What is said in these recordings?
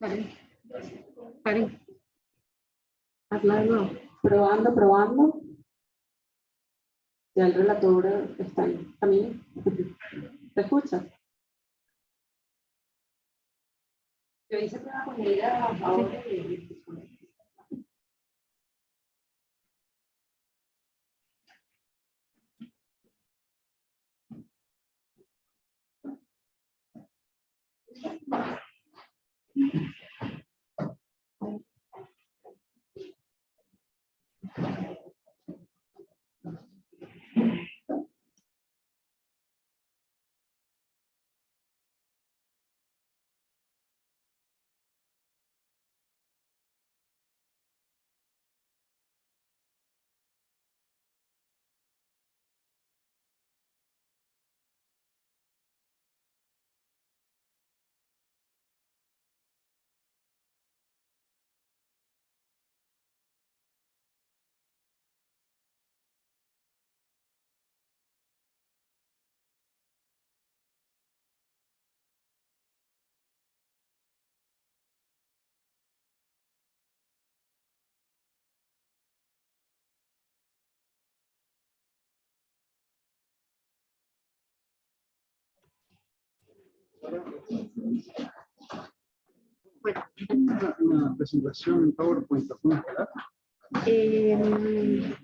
Karen, Karen, hazla de nuevo. Probando, probando. Ya el relator está en camino. ¿Te escuchas? Yo hice prueba con ella ahora. Bueno, Una presentación en PowerPoint, ¿la podemos hablar? el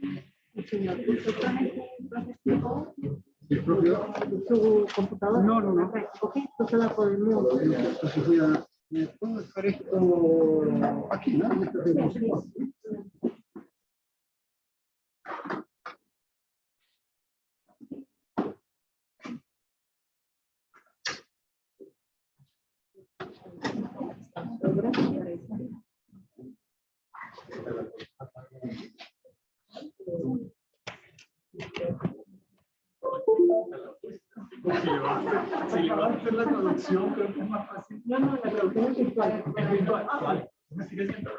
señor, ¿usted trae ¿El propio? su computadora? No, no, no. Ok, entonces la podemos. Entonces voy a... ¿Puedo dejar esto aquí, no? En este repositorio. Si le va a hacer la traducción, creo que es más fácil. No, no, la traducción es virtual. Es virtual. Vale. Me sigue siendo.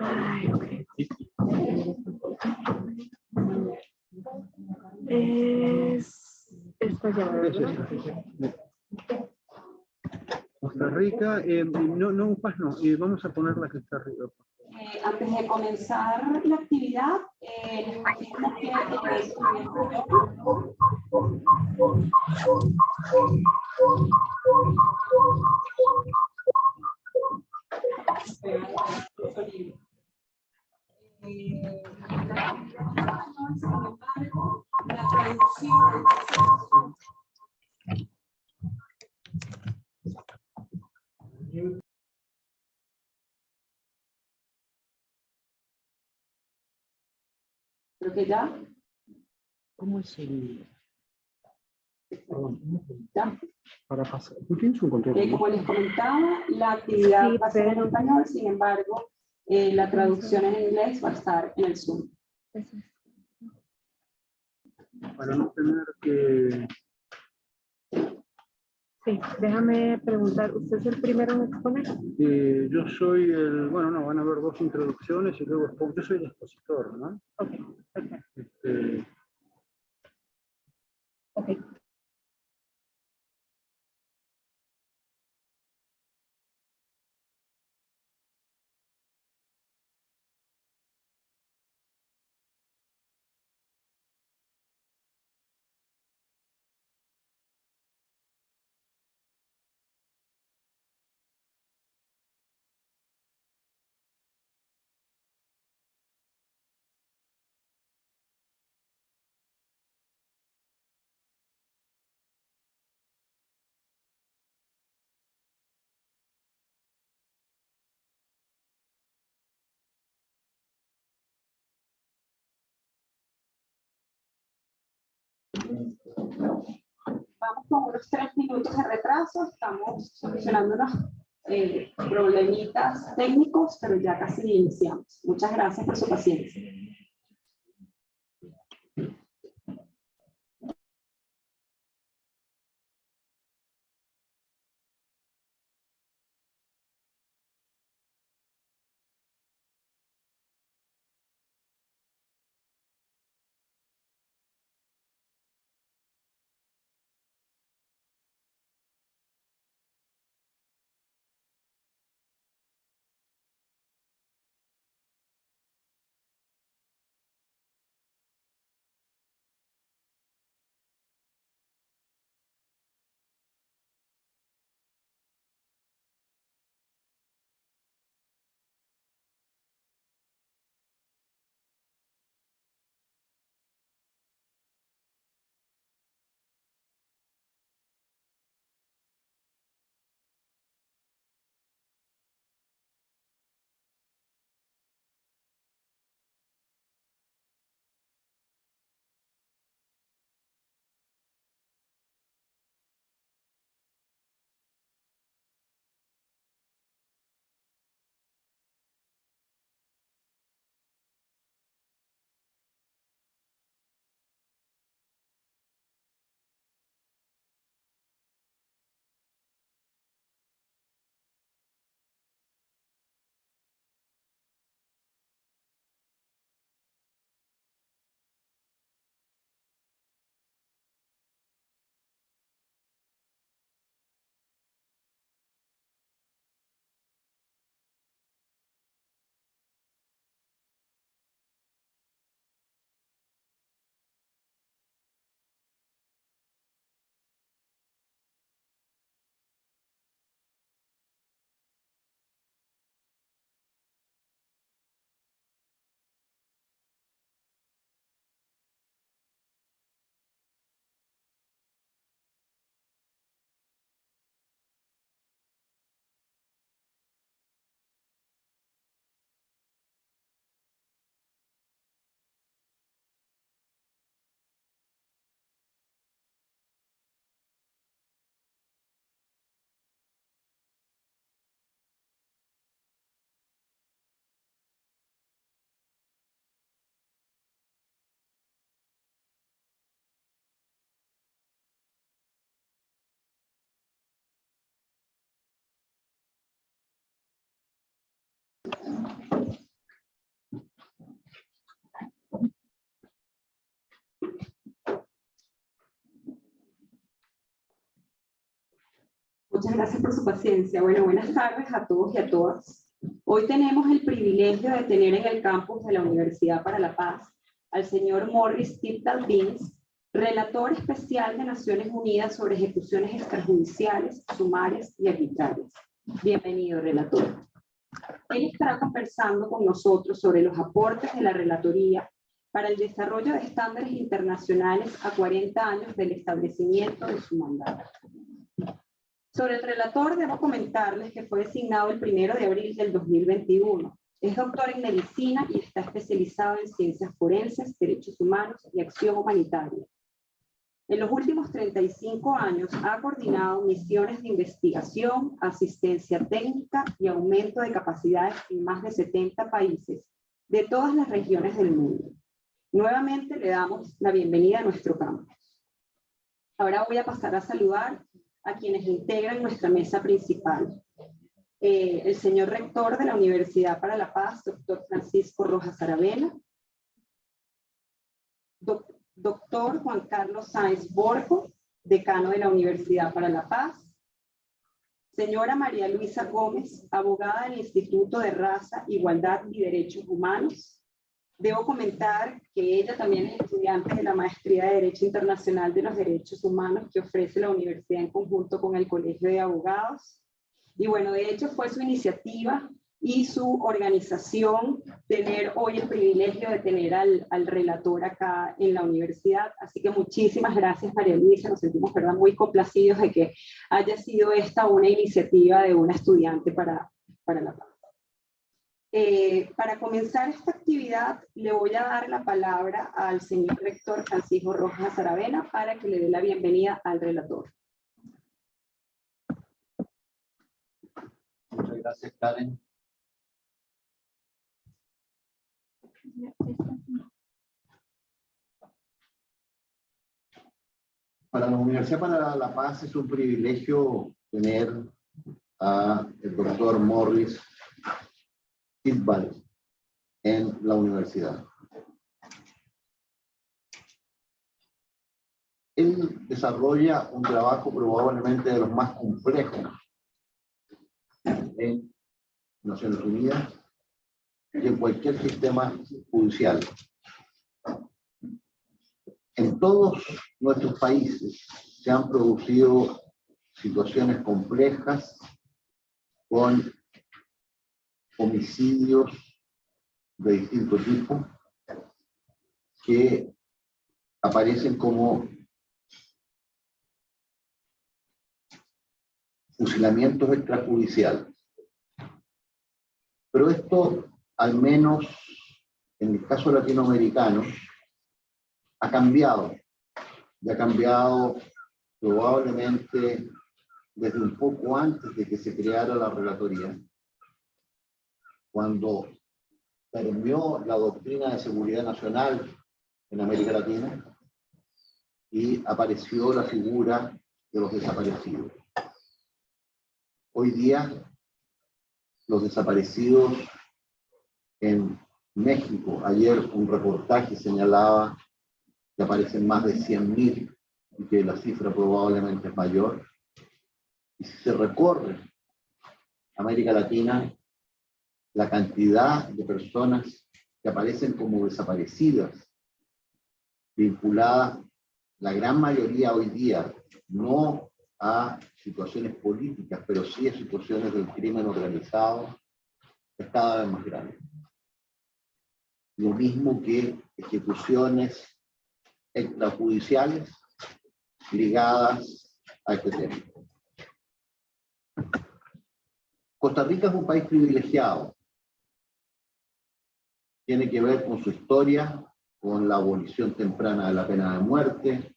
Es esta llave, Es ¿verdad? esa. Costa Rica, no, UPAS no, vamos a poner la que está arriba. Antes de comenzar la actividad, les confirmo que la traducción. Creo que ya. ¿Cómo es el...? Perdón, Ya. para pasar. ¿Tú tienes un control? Como les comentaba, la actividad va a ser en español, sin embargo, la traducción en inglés va a estar en el Zoom. Para no tener que... Sí, déjame preguntar, ¿usted es el primero en exponer? yo soy el... Bueno, no, van a haber dos introducciones y luego yo soy el expositor, ¿no? Ok, perfecto. Ok. Vamos con unos 3 minutos de retraso, estamos solucionando unos problemitas técnicos, pero ya casi iniciamos. Muchas gracias por su paciencia. Muchas gracias por su paciencia. Bueno, buenas tardes a todos y a todas. Hoy tenemos el privilegio de tener en el campus de la Universidad para la Paz al señor Morris Tidball-Beans, relator especial de Naciones Unidas sobre ejecuciones extrajudiciales, sumarias y arbitrarias. Bienvenido, relator. Él estará conversando con nosotros sobre los aportes de la relatoría para el desarrollo de estándares internacionales a 40 años del establecimiento de su mandato. Sobre el relator, debo comentarles que fue designado el 1 de abril del 2021. Es doctor en medicina y está especializado en ciencias forenses, derechos humanos y acción humanitaria. En los últimos 35 años ha coordinado misiones de investigación, asistencia técnica y aumento de capacidades en más de 70 países de todas las regiones del mundo. Nuevamente le damos la bienvenida a nuestro campus. Ahora voy a pasar a saludar a quienes integran nuestra mesa principal. El señor rector de la Universidad para la Paz, doctor Francisco Rojas Aravena. Doctor Juan Carlos Sáenz Borjo, decano de la Universidad para la Paz. Señora María Luisa Gómez, abogada del Instituto de Raza, Igualdad y Derechos Humanos. Debo comentar que ella también es estudiante de la Maestría de Derecho Internacional de los Derechos Humanos que ofrece la universidad en conjunto con el Colegio de Abogados. Y bueno, de hecho fue su iniciativa y su organización tener hoy el privilegio de tener al relator acá en la universidad. Así que muchísimas gracias, María Luisa. Nos sentimos, ¿verdad?, muy complacidos de que haya sido esta una iniciativa de una estudiante para la paz. Para comenzar esta actividad, le voy a dar la palabra al señor rector Francisco Rojas Aravena para que le dé la bienvenida al relator. Muchas gracias, Karen. Para la Universidad para la Paz es un privilegio tener al doctor Morris Tidball en la universidad. Él desarrolla un trabajo probablemente de los más complejos en Naciones Unidas y en cualquier sistema judicial. En todos nuestros países se han producido situaciones complejas con homicidios de distinto tipo que aparecen como fusilamientos extrajudiciales. Pero esto, al menos en el caso latinoamericano, ha cambiado. Y ha cambiado probablemente desde un poco antes de que se creara la relatoría, cuando permeó la doctrina de seguridad nacional en América Latina y apareció la figura de los desaparecidos. Hoy día, los desaparecidos en México, ayer un reportaje señalaba que aparecen más de 100.000 y que la cifra probablemente es mayor. Y si se recorre América Latina, la cantidad de personas que aparecen como desaparecidas, vinculadas, la gran mayoría hoy día, no a situaciones políticas, pero sí a situaciones del crimen organizado, es cada vez más grande. Lo mismo que ejecuciones extrajudiciales ligadas a este tema. Costa Rica es un país privilegiado. Tiene que ver con su historia, con la abolición temprana de la pena de muerte,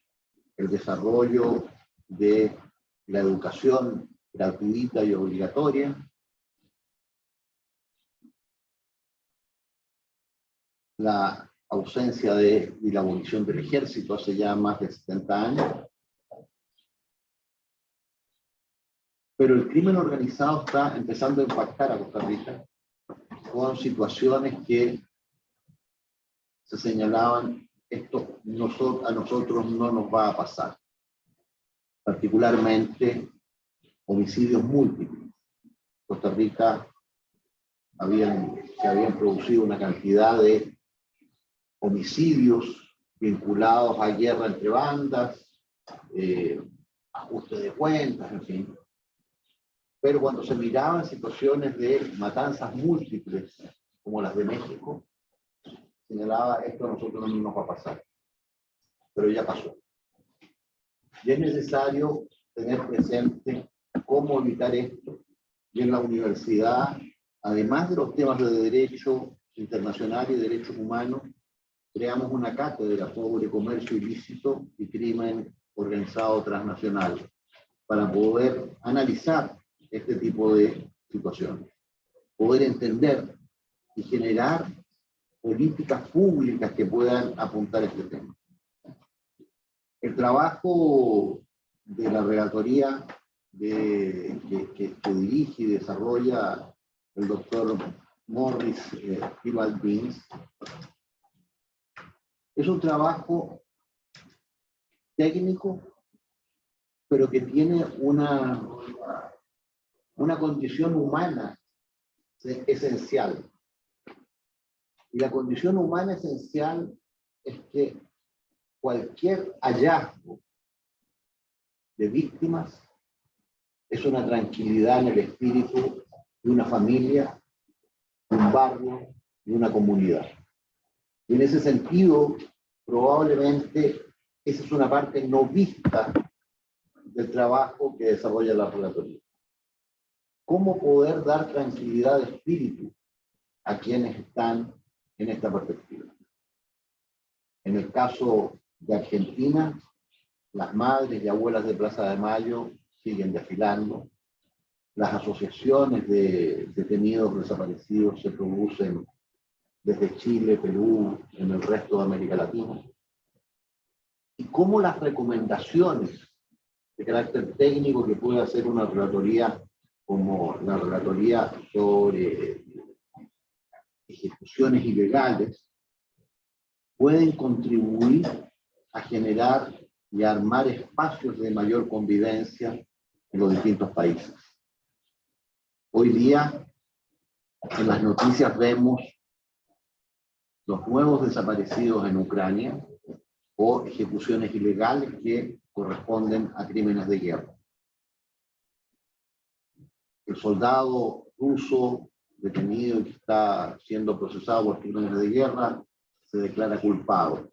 el desarrollo de la educación gratuita y obligatoria, la ausencia y la abolición del ejército hace ya más de 70 años. Pero el crimen organizado está empezando a impactar a Costa Rica con situaciones que se señalaban, esto a nosotros no nos va a pasar. Particularmente homicidios múltiples. Costa Rica se habían producido una cantidad de homicidios vinculados a guerra entre bandas, ajuste de cuentas, en fin. Pero cuando se miraban situaciones de matanzas múltiples, como las de México, señalaba, esto a nosotros no nos va a pasar. Pero ya pasó. Y es necesario tener presente cómo evitar esto. Y en la universidad, además de los temas de derecho internacional y derechos humanos, creamos una cátedra sobre comercio ilícito y crimen organizado transnacional para poder analizar este tipo de situaciones, poder entender y generar políticas públicas que puedan apuntar a este tema. El trabajo de la relatoría que dirige y desarrolla el doctor Morris Thibault-Beans es un trabajo técnico, pero que tiene una condición humana esencial. Y la condición humana esencial es que cualquier hallazgo de víctimas es una tranquilidad en el espíritu de una familia, de un barrio, de una comunidad. Y en ese sentido, probablemente esa es una parte no vista del trabajo que desarrolla la relatoría. ¿Cómo poder dar tranquilidad de espíritu a quienes están en esta perspectiva? En el caso de Argentina, las madres y abuelas de Plaza de Mayo siguen desfilando. Las asociaciones de detenidos desaparecidos se producen desde Chile, Perú, en el resto de América Latina. Y cómo las recomendaciones de carácter técnico que puede hacer una relatoría como la relatoría sobre ejecuciones ilegales pueden contribuir a generar y a armar espacios de mayor convivencia en los distintos países. Hoy día, en las noticias vemos los nuevos desaparecidos en Ucrania o ejecuciones ilegales que corresponden a crímenes de guerra. El soldado ruso detenido y que está siendo procesado por crímenes de guerra se declara culpable.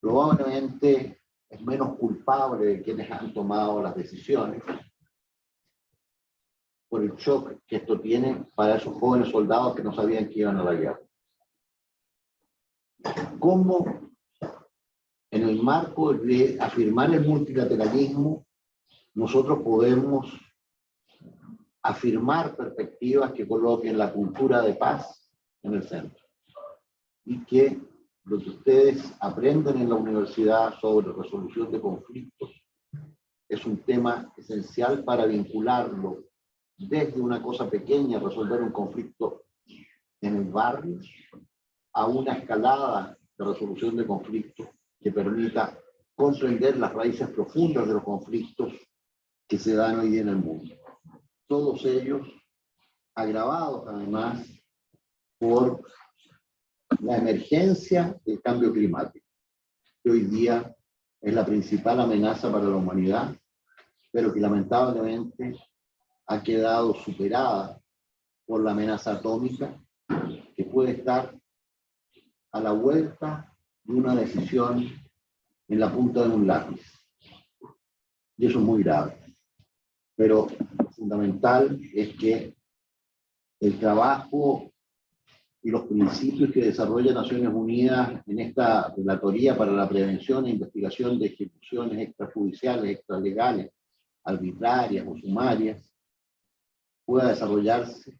Probablemente es menos culpable de quienes han tomado las decisiones por el shock que esto tiene para esos jóvenes soldados que no sabían que iban a la guerra. ¿Cómo, en el marco de afirmar el multilateralismo, nosotros podemos afirmar perspectivas que coloquen la cultura de paz en el centro? Y que lo que ustedes aprenden en la universidad sobre resolución de conflictos es un tema esencial para vincularlo desde una cosa pequeña, resolver un conflicto en el barrio, a una escalada de resolución de conflictos que permita comprender las raíces profundas de los conflictos que se dan hoy día en el mundo. Todos ellos agravados además por la emergencia del cambio climático, que hoy día es la principal amenaza para la humanidad, pero que lamentablemente ha quedado superada por la amenaza atómica, que puede estar a la vuelta de una decisión en la punta de un lápiz. Y eso es muy grave. Pero lo fundamental es que el trabajo y los principios que desarrolla Naciones Unidas en esta relatoría para la prevención e investigación de ejecuciones extrajudiciales, extralegales, arbitrarias o sumarias, pueda desarrollarse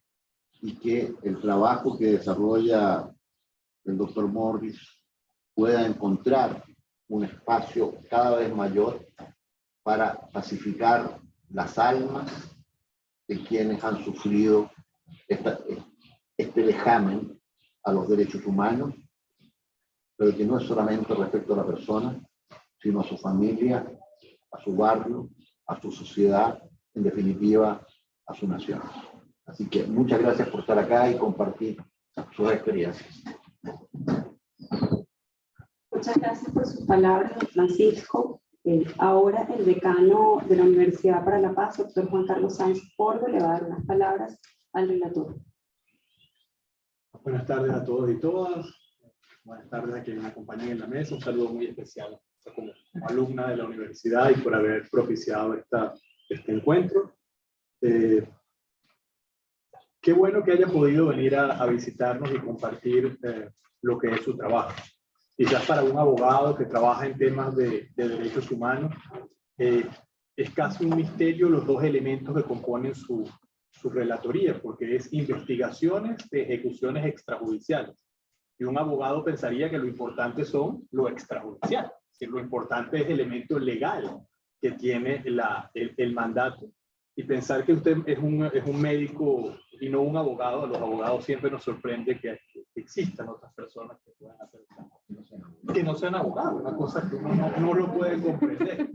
y que el trabajo que desarrolla el doctor Morris pueda encontrar un espacio cada vez mayor para pacificar las almas de quienes han sufrido este vejamen a los derechos humanos, pero que no es solamente respecto a la persona, sino a su familia, a su barrio, a su sociedad en definitiva, a su nación. Así que muchas gracias por estar acá y compartir sus experiencias. Muchas gracias por sus palabras, don Francisco. Ahora el decano de la Universidad para la Paz, doctor Juan Carlos Sáenz Pordo, le va a dar unas palabras al relator. Buenas tardes a todos y todas. Buenas tardes a quienes me acompañan en la mesa. Un saludo muy especial como alumna de la universidad y por haber propiciado este encuentro. Qué bueno que haya podido venir a visitarnos y compartir lo que es su trabajo. Quizás para un abogado que trabaja en temas de derechos humanos, es casi un misterio los dos elementos que componen su relatoría, porque es investigaciones de ejecuciones extrajudiciales. Y un abogado pensaría que lo importante son lo extrajudicial, que lo importante es el elemento legal que tiene el mandato. Y pensar que usted es un médico y no un abogado, a los abogados siempre nos sorprende que existan otras personas que puedan hacer que no sean abogados, una cosa que uno no lo puede comprender.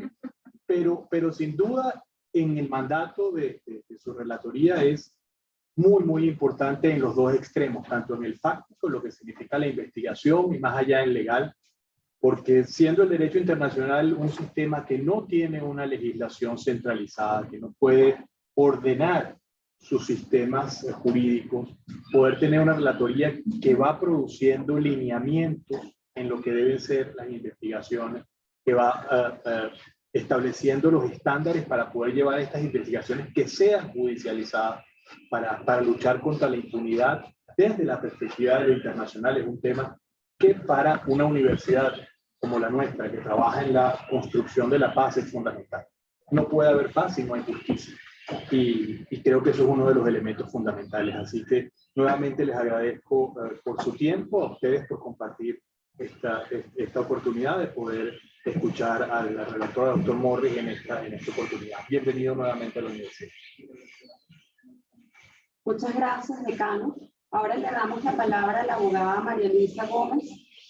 Pero sin duda, en el mandato de su relatoría es muy importante en los dos extremos, tanto en el fáctico, lo que significa la investigación, y más allá en legal, porque siendo el derecho internacional un sistema que no tiene una legislación centralizada, que no puede ordenar sus sistemas jurídicos, poder tener una relatoría que va produciendo lineamientos en lo que deben ser las investigaciones, que va estableciendo los estándares para poder llevar estas investigaciones que sean judicializadas, para luchar contra la impunidad desde la perspectiva de lo internacional. Es un tema que para una universidad como la nuestra, que trabaja en la construcción de la paz, es fundamental. No puede haber paz si no hay justicia. Y creo que eso es uno de los elementos fundamentales. Así que nuevamente les agradezco por su tiempo, a ustedes por compartir esta oportunidad de poder escuchar al relator, doctor Morris, en esta oportunidad. Bienvenido nuevamente a la universidad. Muchas gracias, decano. Ahora le damos la palabra a la abogada María Luisa Gómez,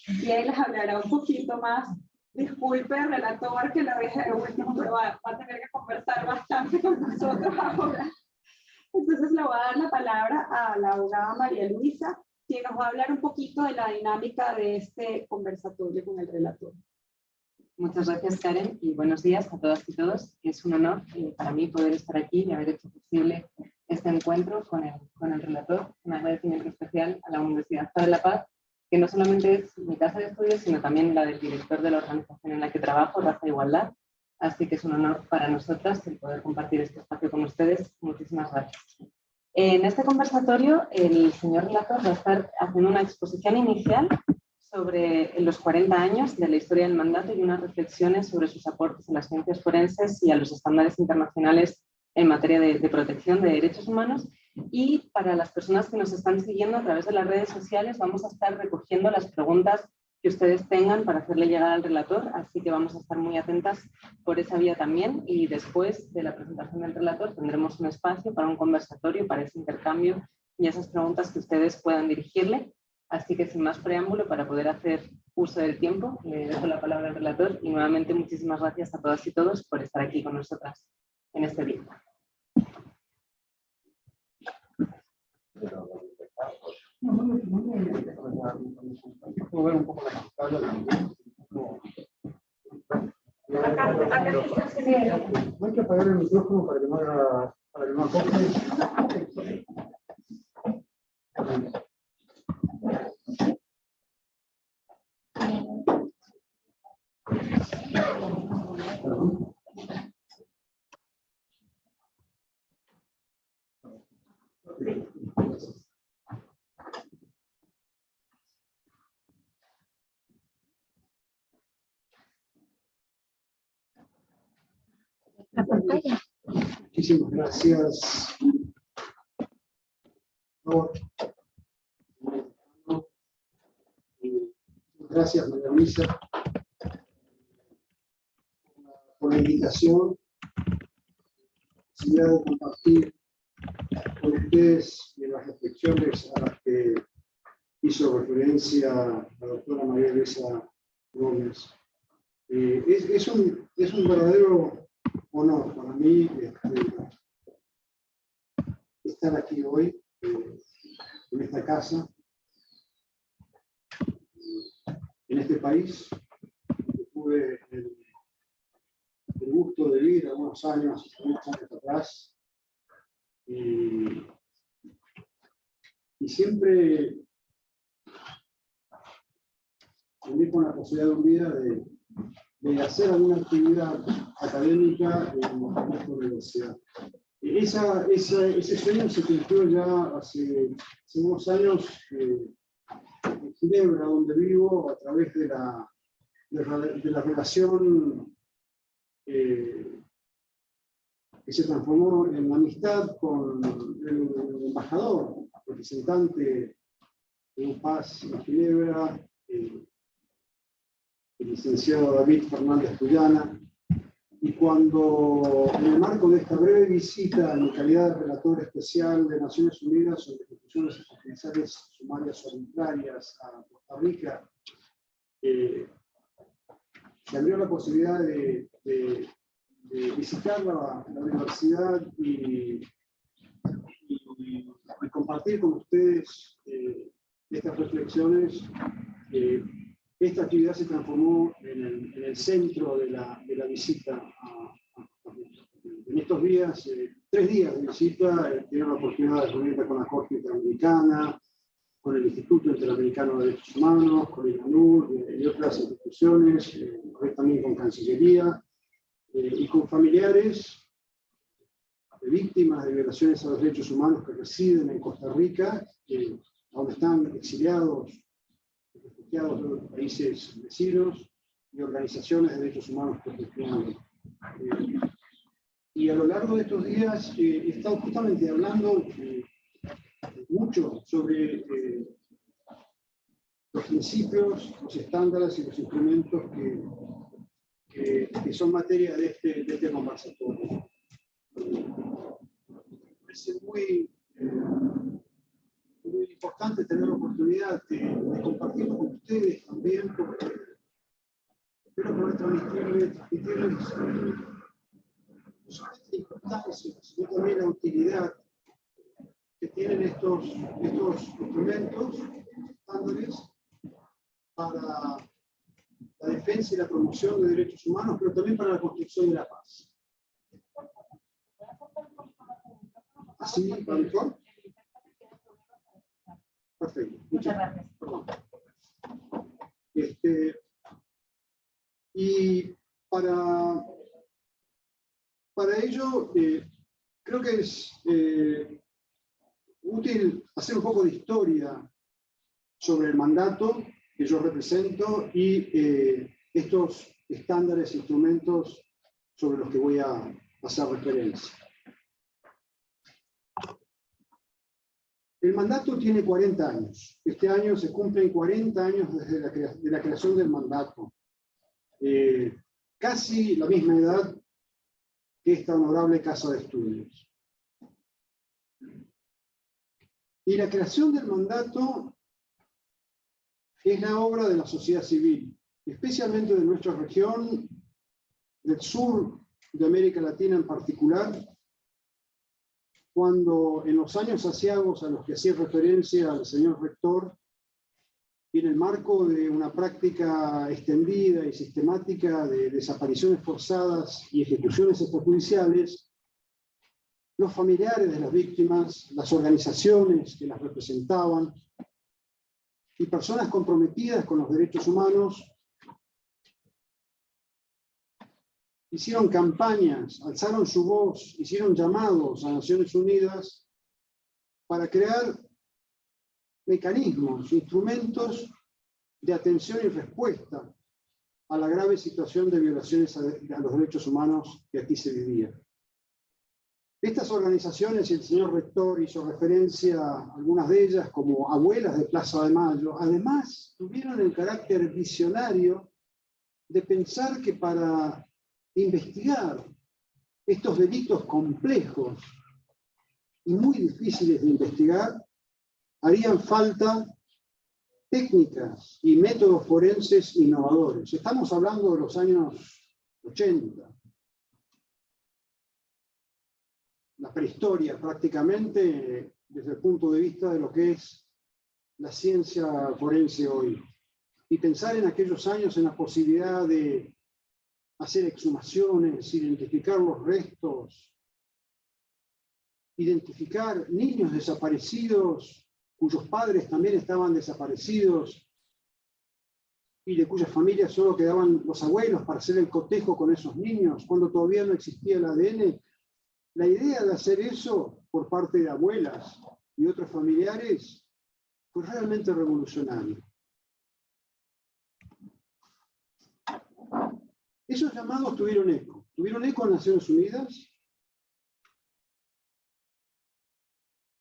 y ella les hablará un poquito más. Disculpe, relator, que la dejé de último, pero va a tener que conversar bastante con nosotros ahora. Entonces le voy a dar la palabra a la abogada María Luisa, quien nos va a hablar un poquito de la dinámica de este conversatorio con el relator. Muchas gracias, Karen, y buenos días a todas y todos. Es un honor para mí poder estar aquí y haber hecho posible este encuentro con el relator. Un agradecimiento especial a la Universidad para la Paz, que no solamente es mi casa de estudios, sino también la del director de la organización en la que trabajo, Raza e Igualdad. Así que es un honor para nosotras el poder compartir este espacio con ustedes. Muchísimas gracias. En este conversatorio, el señor relator va a estar haciendo una exposición inicial sobre los 40 años de la historia del mandato y unas reflexiones sobre sus aportes a las ciencias forenses y a los estándares internacionales en materia de protección de derechos humanos. Y para las personas que nos están siguiendo a través de las redes sociales, vamos a estar recogiendo las preguntas que ustedes tengan para hacerle llegar al relator, así que vamos a estar muy atentas por esa vía también. Y después de la presentación del relator tendremos un espacio para un conversatorio, para ese intercambio y esas preguntas que ustedes puedan dirigirle. Así que sin más preámbulo, para poder hacer uso del tiempo, le dejo la palabra al relator y nuevamente muchísimas gracias a todas y todos por estar aquí con nosotras en este día. Hay que apagar el micrófono para que no acople. La pantalla. Muchísimas gracias. Gracias, María Luisa, por la invitación, la posibilidad de compartir con ustedes de las reflexiones a las que hizo referencia la doctora María Luisa Gómez. Es un verdadero honor para mí estar aquí hoy, en esta casa, en este país. Tuve el gusto de vivir algunos años atrás, y siempre me con la posibilidad de un día de hacer alguna actividad académica en esta universidad. Ese sueño se cumplió ya hace unos años en Ginebra, donde vivo, a través de la relación que se transformó en amistad con el embajador, representante de UPAS en Ginebra, el licenciado David Fernández Tuyana. Y cuando, en el marco de esta breve visita en calidad de relator especial de Naciones Unidas sobre ejecuciones extrajudiciales sumarias arbitrarias a Costa Rica, se abrió la posibilidad de visitar la universidad y compartir con ustedes estas reflexiones. Esta actividad se transformó en el centro de la visita en estos días, 3 días de visita. He tenido la oportunidad de reunirme con la Corte Interamericana, con el Instituto Interamericano de Derechos Humanos, con el ANUR y otras instituciones, también con Cancillería, y con familiares de víctimas de violaciones a los derechos humanos que residen en Costa Rica, donde están exiliados, refugiados de los países vecinos y organizaciones de derechos humanos que gestionan. Y a lo largo de estos días he estado justamente hablando mucho sobre los principios, los estándares y los instrumentos que son materia de este conversatorio. Me parece muy importante tener la oportunidad de compartirlo con ustedes también, porque espero poder transmitirles la importancia, sino también la utilidad que tienen estos instrumentos, estándares, para la defensa y la promoción de derechos humanos, pero también para la construcción de la paz. ¿Así, Víctor? Perfecto. Muchas gracias. Perdón. Y para ello, creo que es útil hacer un poco de historia sobre el mandato que yo represento y estos estándares e instrumentos sobre los que voy a hacer referencia. El mandato tiene 40 años. Este año se cumplen 40 años desde la creación del mandato. Casi la misma edad que esta honorable casa de estudios. Y la creación del mandato es la obra de la sociedad civil, especialmente de nuestra región, del sur de América Latina en particular, cuando en los años aciagos a los que hacía referencia el señor rector, y en el marco de una práctica extendida y sistemática de desapariciones forzadas y ejecuciones extrajudiciales, los familiares de las víctimas, las organizaciones que las representaban y personas comprometidas con los derechos humanos hicieron campañas, alzaron su voz, hicieron llamados a Naciones Unidas para crear mecanismos, instrumentos de atención y respuesta a la grave situación de violaciones a los derechos humanos que aquí se vivía. Estas organizaciones, y el señor rector hizo referencia a algunas de ellas como Abuelas de Plaza de Mayo, además tuvieron el carácter visionario de pensar que para investigar estos delitos complejos y muy difíciles de investigar, harían falta técnicas y métodos forenses innovadores. Estamos hablando de los años 80. la prehistoria prácticamente desde el punto de vista de lo que es la ciencia forense hoy. Y pensar en aquellos años en la posibilidad de hacer exhumaciones, identificar los restos, identificar niños desaparecidos cuyos padres también estaban desaparecidos y de cuyas familias solo quedaban los abuelos para hacer el cotejo con esos niños, cuando todavía no existía el ADN. La idea de hacer eso por parte de abuelas y otros familiares fue realmente revolucionario. Esos llamados tuvieron eco en Naciones Unidas,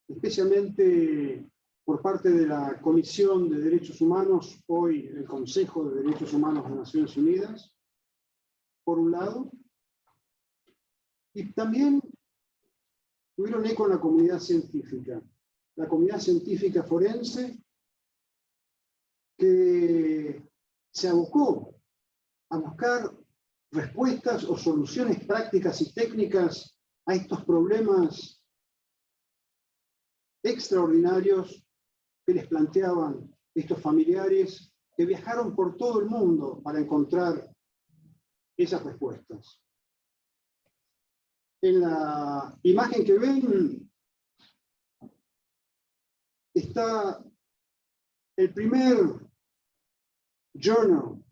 especialmente por parte de la Comisión de Derechos Humanos, hoy el Consejo de Derechos Humanos de Naciones Unidas, por un lado, y también tuvieron eco en la comunidad científica forense, que se abocó a buscar respuestas o soluciones prácticas y técnicas a estos problemas extraordinarios que les planteaban estos familiares que viajaron por todo el mundo para encontrar esas respuestas. En la imagen que ven está el primer journal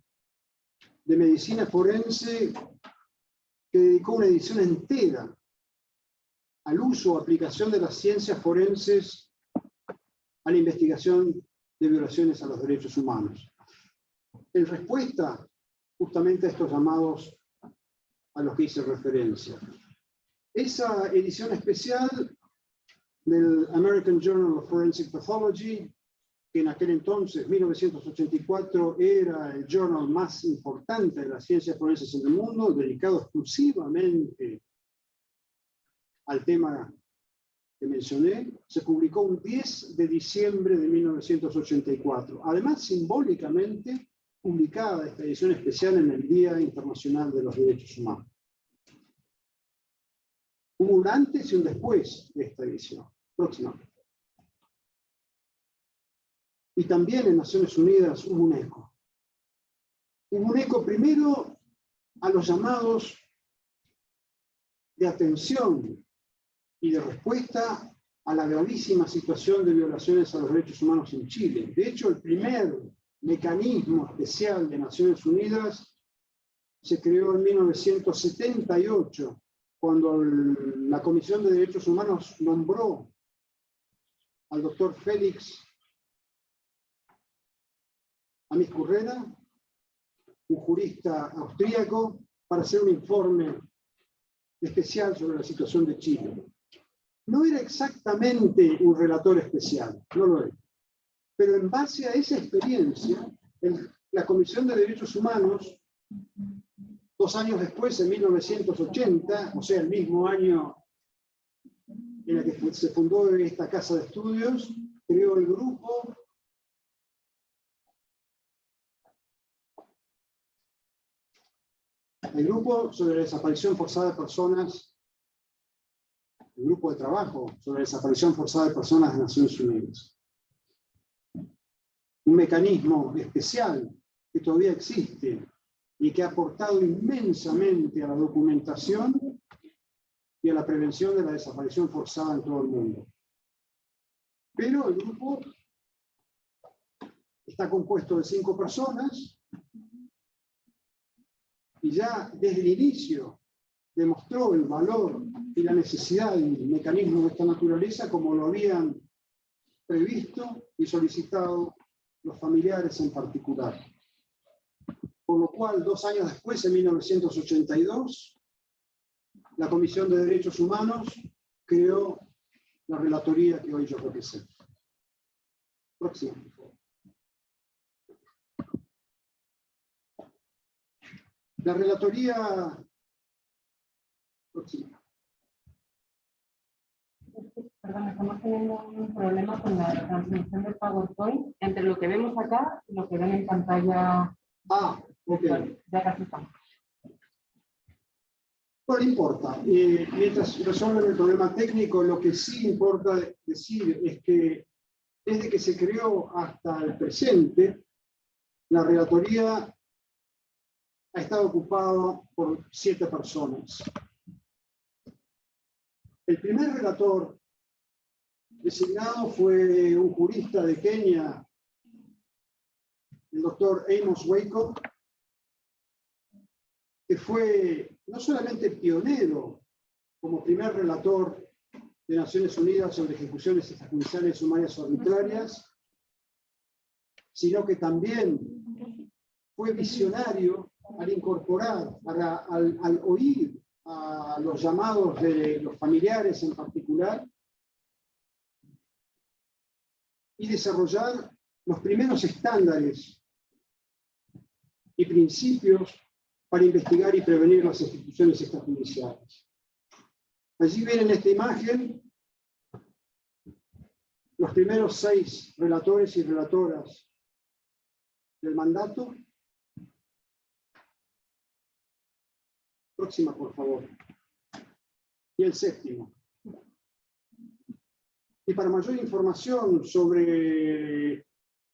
de medicina forense que dedicó una edición entera al uso o aplicación de las ciencias forenses a la investigación de violaciones a los derechos humanos. En respuesta justamente a estos llamados a los que hice referencia. Esa edición especial del American Journal of Forensic Pathology, que en aquel entonces, 1984, era el journal más importante de las ciencias forenses en el mundo, dedicado exclusivamente al tema que mencioné, se publicó un 10 de diciembre de 1984. Además, simbólicamente, publicada esta edición especial en el Día Internacional de los Derechos Humanos. Hubo un antes y un después de esta edición, próximamente. Y también en Naciones Unidas hubo un eco. Hubo un eco primero a los llamados de atención y de respuesta a la gravísima situación de violaciones a los derechos humanos en Chile. De hecho, el primer mecanismo especial de Naciones Unidas se creó en 1978, cuando la Comisión de Derechos Humanos nombró al doctor Félix Amiscurrena, un jurista austríaco, para hacer un informe especial sobre la situación de Chile. No era exactamente un relator especial, no lo era. Pero en base a esa experiencia, la Comisión de Derechos Humanos, 2 años después, en 1980, o sea, el mismo año en el que se fundó esta casa de estudios, creó el grupo sobre la desaparición forzada de personas, el grupo de trabajo sobre la desaparición forzada de personas de Naciones Unidas. Un mecanismo especial que todavía existe y que ha aportado inmensamente a la documentación y a la prevención de la desaparición forzada en todo el mundo. Pero el grupo está compuesto de 5 personas y ya desde el inicio demostró el valor y la necesidad de mecanismos de esta naturaleza como lo habían previsto y solicitado los familiares en particular. Por lo cual, 2 años después, en 1982, la Comisión de Derechos Humanos creó la relatoría que hoy yo represento. Próximo, por favor. La relatoría... Próxima. Perdón, estamos teniendo un problema con la transmisión del PowerPoint entre lo que vemos acá y lo que ven en pantalla. Ah, ok. Ya casi estamos. Bueno, no importa. Mientras resuelven el problema técnico, lo que sí importa decir es que desde que se creó hasta el presente, la relatoría ha estado ocupada por 7 personas. El primer relator designado fue un jurista de Kenia, el doctor Amos Waco, que fue no solamente pionero como primer relator de Naciones Unidas sobre ejecuciones extrajudiciales sumarias o arbitrarias, sino que también fue visionario al incorporar, al oír a los llamados de los familiares en particular, y desarrollar los primeros estándares y principios para investigar y prevenir las ejecuciones extrajudiciales. Allí ven en esta imagen los primeros 6 relatores y relatoras del mandato. Próxima, por favor. Y el 7º. Y para mayor información sobre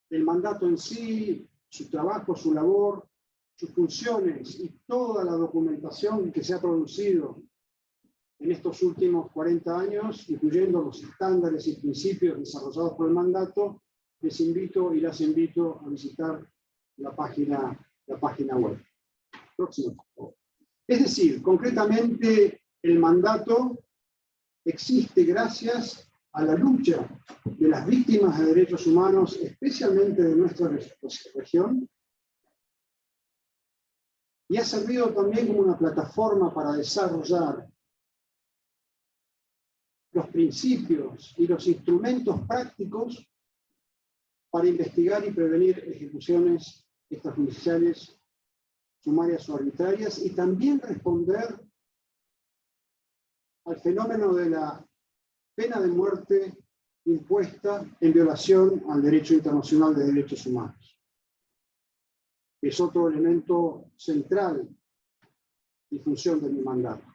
el mandato en sí, su trabajo, su labor, sus funciones y toda la documentación que se ha producido en estos últimos 40 años, incluyendo los estándares y principios desarrollados por el mandato, les invito y las invito a visitar la página web. Próximo, por favor. Es decir, concretamente, el mandato existe gracias a la lucha de las víctimas de derechos humanos, especialmente de nuestra región, y ha servido también como una plataforma para desarrollar los principios y los instrumentos prácticos para investigar y prevenir ejecuciones extrajudiciales sumarias o arbitrarias, y también responder al fenómeno de la pena de muerte impuesta en violación al derecho internacional de derechos humanos. Es otro elemento central y función de mi mandato.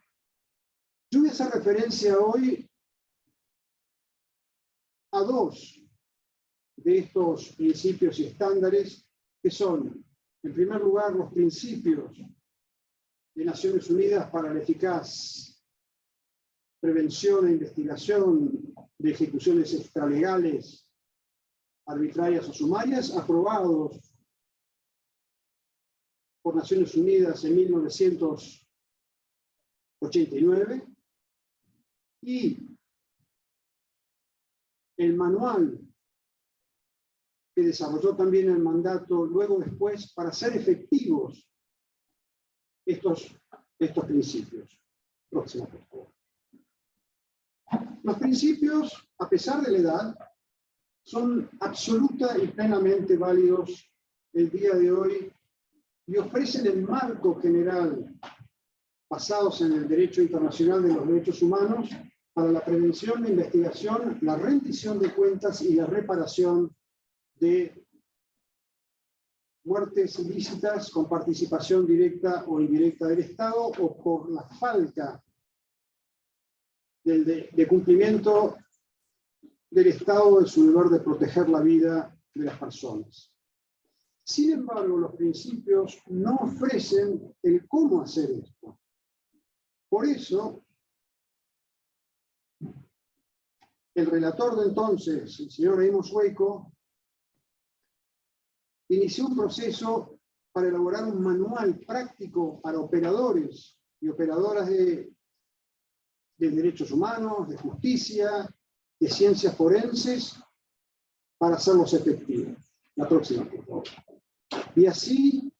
Yo voy a hacer referencia hoy a 2 de estos principios y estándares, que son, en primer lugar, los principios de Naciones Unidas para la eficaz prevención e investigación de ejecuciones extralegales, arbitrarias o sumarias, aprobados por Naciones Unidas en 1989, y el manual que desarrolló también el mandato luego después para hacer efectivos estos principios. Próximo, por favor. Los principios, a pesar de la edad, son absoluta y plenamente válidos el día de hoy y ofrecen el marco general basados en el derecho internacional de los derechos humanos para la prevención, la investigación, la rendición de cuentas y la reparación de muertes ilícitas con participación directa o indirecta del Estado, o por la falta de cumplimiento del Estado de su deber de proteger la vida de las personas. Sin embargo, los principios no ofrecen el cómo hacer esto. Por eso, el relator de entonces, el señor Amos Waco, inició un proceso para elaborar un manual práctico para operadores y operadoras de derechos humanos, de justicia, de ciencias forenses, para hacerlos efectivos. La próxima, por favor. Y así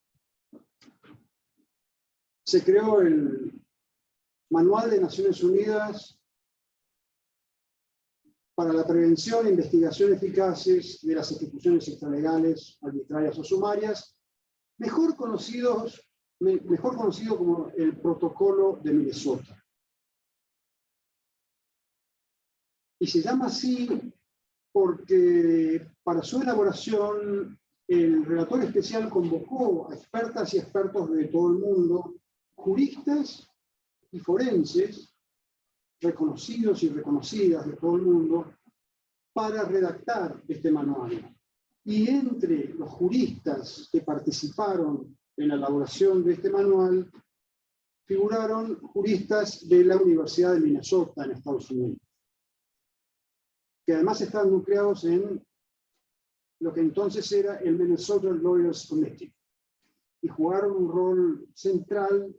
se creó el Manual de Naciones Unidas para la prevención e investigación eficaces de las ejecuciones extralegales, arbitrarias o sumarias, mejor conocido como el Protocolo de Minnesota. Y se llama así porque para su elaboración el relator especial convocó a expertas y expertos de todo el mundo, juristas y forenses, reconocidos y reconocidas de todo el mundo, para redactar este manual. Y entre los juristas que participaron en la elaboración de este manual, figuraron juristas de la Universidad de Minnesota en Estados Unidos, que además estaban nucleados en lo que entonces era el Minnesota Lawyers Committee, y jugaron un rol central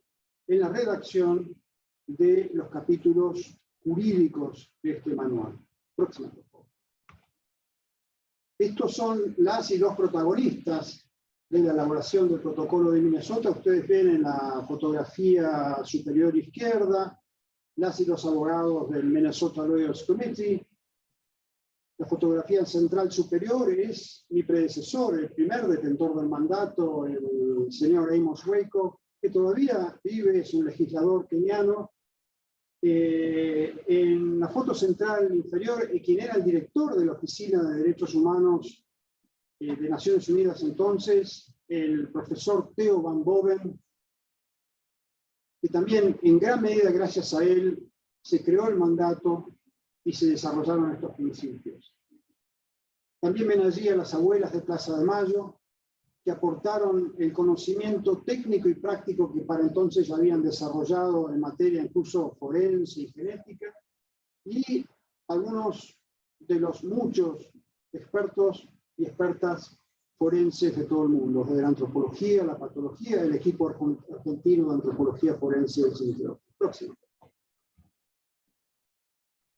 en la redacción de los capítulos jurídicos de este manual. Próxima, por favor. Estos son las y los protagonistas de la elaboración del protocolo de Minnesota. Ustedes ven en la fotografía superior izquierda las y los abogados del Minnesota Lawyers Committee. La fotografía central superior es mi predecesor, el primer detentor del mandato, el señor Amos Waco, que todavía vive, es un legislador keniano. En la foto central inferior, quien era el director de la Oficina de Derechos Humanos de Naciones Unidas entonces, el profesor Theo Van Boven, que también en gran medida gracias a él se creó el mandato y se desarrollaron estos principios. También ven allí a las abuelas de Plaza de Mayo, que aportaron el conocimiento técnico y práctico que para entonces ya habían desarrollado en materia incluso forense y genética, y algunos de los muchos expertos y expertas forenses de todo el mundo, desde la antropología, la patología, el equipo argentino de antropología forense del Centro. Próximo.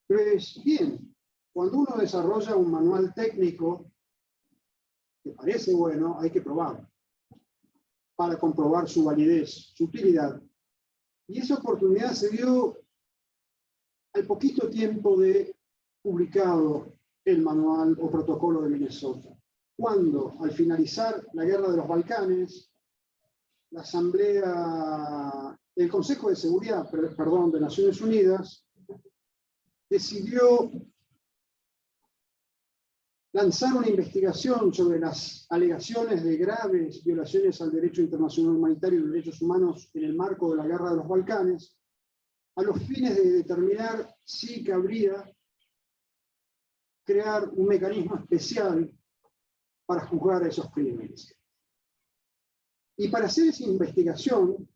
Pues bien, cuando uno desarrolla un manual técnico que parece bueno, hay que probarlo para comprobar su validez, su utilidad. Y esa oportunidad se dio al poquito tiempo de publicado el manual o protocolo de Minnesota, cuando al finalizar la guerra de los Balcanes, la Asamblea, el Consejo de Seguridad, de Naciones Unidas, decidió lanzar una investigación sobre las alegaciones de graves violaciones al derecho internacional humanitario y derechos humanos en el marco de la guerra de los Balcanes, a los fines de determinar si cabría crear un mecanismo especial para juzgar a esos crímenes. Y para hacer esa investigación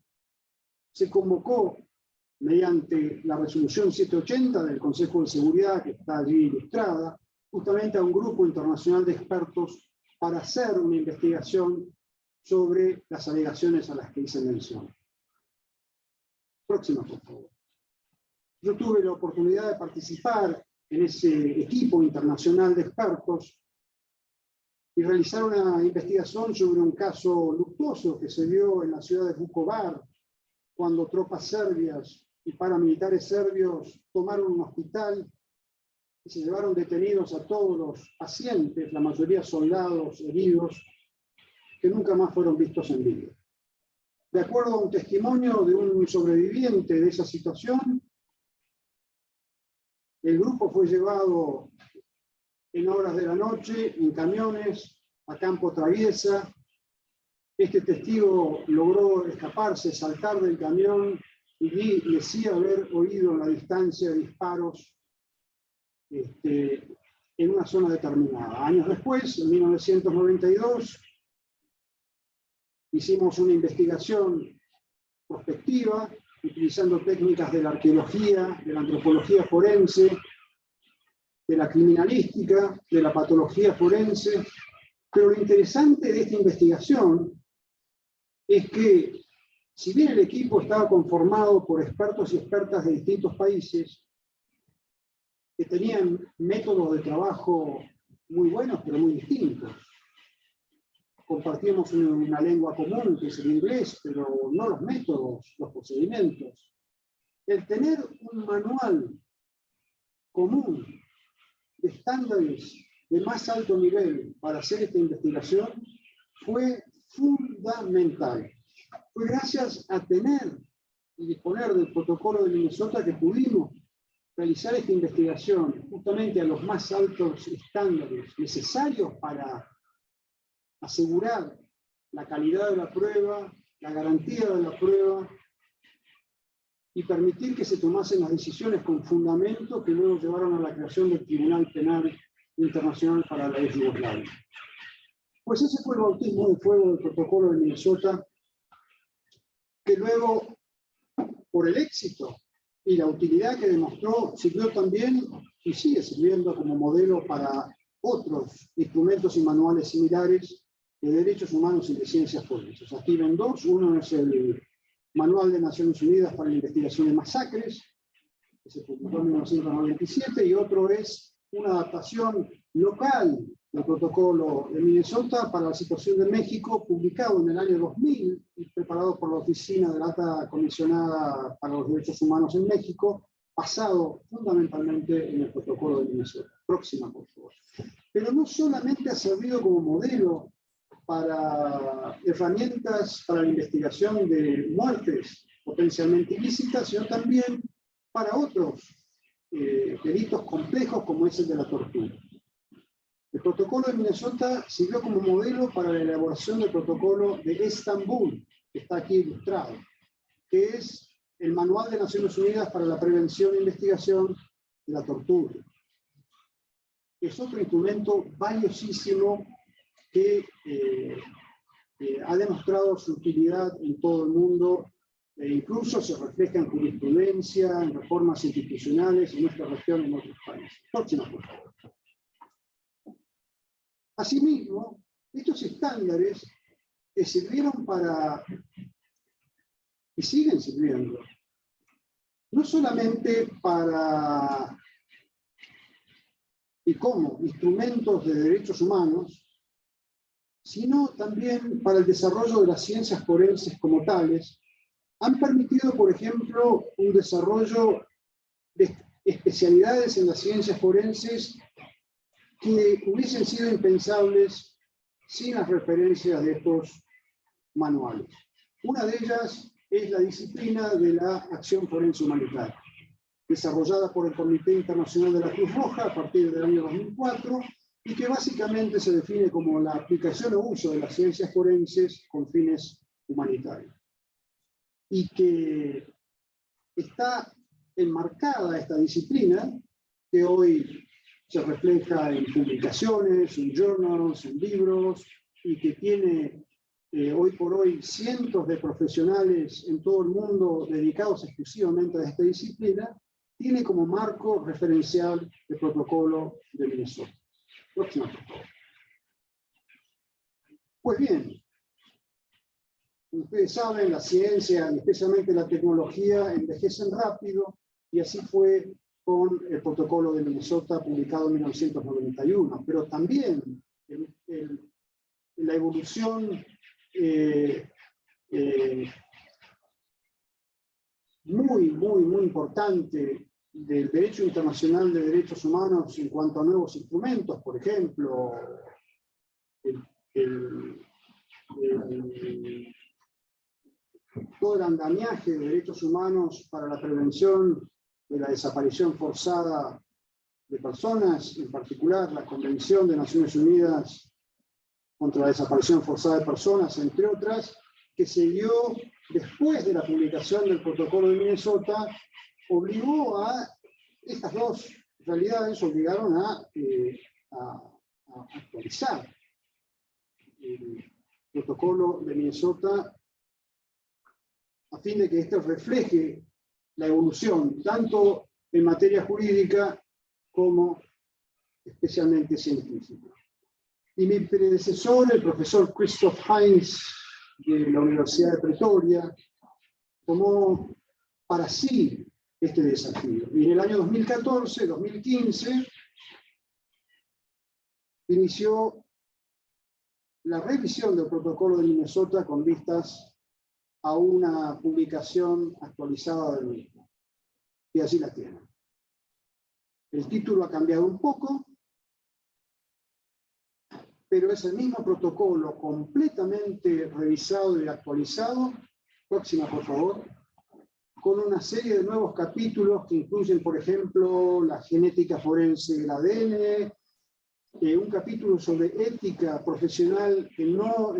se convocó, mediante la resolución 780 del Consejo de Seguridad, que está allí ilustrada, justamente a un grupo internacional de expertos para hacer una investigación sobre las alegaciones a las que hice mención. Próxima, por favor. Yo tuve la oportunidad de participar en ese equipo internacional de expertos y realizar una investigación sobre un caso luctuoso que se dio en la ciudad de Vukovar, cuando tropas serbias y paramilitares serbios tomaron un hospital y se llevaron detenidos a todos los pacientes, la mayoría soldados heridos, que nunca más fueron vistos en vida. De acuerdo a un testimonio de un sobreviviente de esa situación, el grupo fue llevado en horas de la noche, en camiones, a Campo Traviesa. Este testigo logró escaparse, saltar del camión y decía haber oído a la distancia disparos en una zona determinada. Años después, en 1992, hicimos una investigación prospectiva, utilizando técnicas de la arqueología, de la antropología forense, de la criminalística, de la patología forense. Pero lo interesante de esta investigación es que, si bien el equipo estaba conformado por expertos y expertas de distintos países, que tenían métodos de trabajo muy buenos, pero muy distintos. Compartíamos una lengua común, que es el inglés, pero no los métodos, los procedimientos. El tener un manual común de estándares de más alto nivel para hacer esta investigación fue fundamental. Fue gracias a tener y disponer del protocolo de Minnesota que pudimos realizar esta investigación justamente a los más altos estándares necesarios para asegurar la calidad de la prueba, la garantía de la prueba y permitir que se tomasen las decisiones con fundamento que luego llevaron a la creación del Tribunal Penal Internacional para la ex Yugoslavia. Pues ese fue el bautismo de fuego del protocolo de Minnesota, que luego, por el éxito y la utilidad que demostró, sirvió también y sigue sirviendo como modelo para otros instrumentos y manuales similares de derechos humanos y de ciencias forenses. Aquí ven dos: uno es el Manual de Naciones Unidas para la Investigación de Masacres, que se publicó en 1997, y otro es una adaptación local del protocolo de Minnesota para la situación de México, publicado en el año 2000 y preparado por la Oficina de la Alta Comisionada para los Derechos Humanos en México, basado fundamentalmente en el protocolo de Minnesota. Próxima, por favor. Pero no solamente ha servido como modelo para herramientas para la investigación de muertes potencialmente ilícitas, sino también para otros delitos complejos como es el de la tortura. El protocolo de Minnesota sirvió como modelo para la elaboración del protocolo de Estambul, que está aquí ilustrado, que es el Manual de Naciones Unidas para la Prevención e Investigación de la Tortura. Es otro instrumento valiosísimo que ha demostrado su utilidad en todo el mundo, e incluso se refleja en jurisprudencia, en reformas institucionales en nuestra región y en otros países. Próxima, por favor. Asimismo, estos estándares que sirvieron para, y siguen sirviendo, no solamente para y como instrumentos de derechos humanos, sino también para el desarrollo de las ciencias forenses como tales, han permitido, por ejemplo, un desarrollo de especialidades en las ciencias forenses que hubiesen sido impensables sin las referencias de estos manuales. Una de ellas es la disciplina de la acción forense humanitaria, desarrollada por el Comité Internacional de la Cruz Roja a partir del año 2004, y que básicamente se define como la aplicación o uso de las ciencias forenses con fines humanitarios. Y que está enmarcada esta disciplina, que hoy se refleja en publicaciones, en journals, en libros, y que tiene hoy por hoy cientos de profesionales en todo el mundo dedicados exclusivamente a esta disciplina, tiene como marco referencial el protocolo de Minnesota. Próxima, por favor. Pues bien, ustedes saben, la ciencia y especialmente la tecnología envejecen rápido, y así fue con el protocolo de Minnesota publicado en 1991, pero también la evolución muy importante del derecho internacional de derechos humanos en cuanto a nuevos instrumentos, por ejemplo, todo el andamiaje de derechos humanos para la prevención de la desaparición forzada de personas, en particular la Convención de Naciones Unidas contra la desaparición forzada de personas, entre otras, que se dio después de la publicación del protocolo de Minnesota, obligó a estas dos realidades, obligaron a actualizar el protocolo de Minnesota a fin de que este refleje la evolución, tanto en materia jurídica como especialmente científica. Y mi predecesor, el profesor Christoph Heinz, de la Universidad de Pretoria, tomó para sí este desafío. Y en el año 2014-2015 inició la revisión del protocolo de Minnesota con vistas a una publicación actualizada del mismo. Y así la tienen. El título ha cambiado un poco, pero es el mismo protocolo completamente revisado y actualizado. Próxima, por favor. Con una serie de nuevos capítulos que incluyen, por ejemplo, la genética forense del ADN, un capítulo sobre ética profesional que no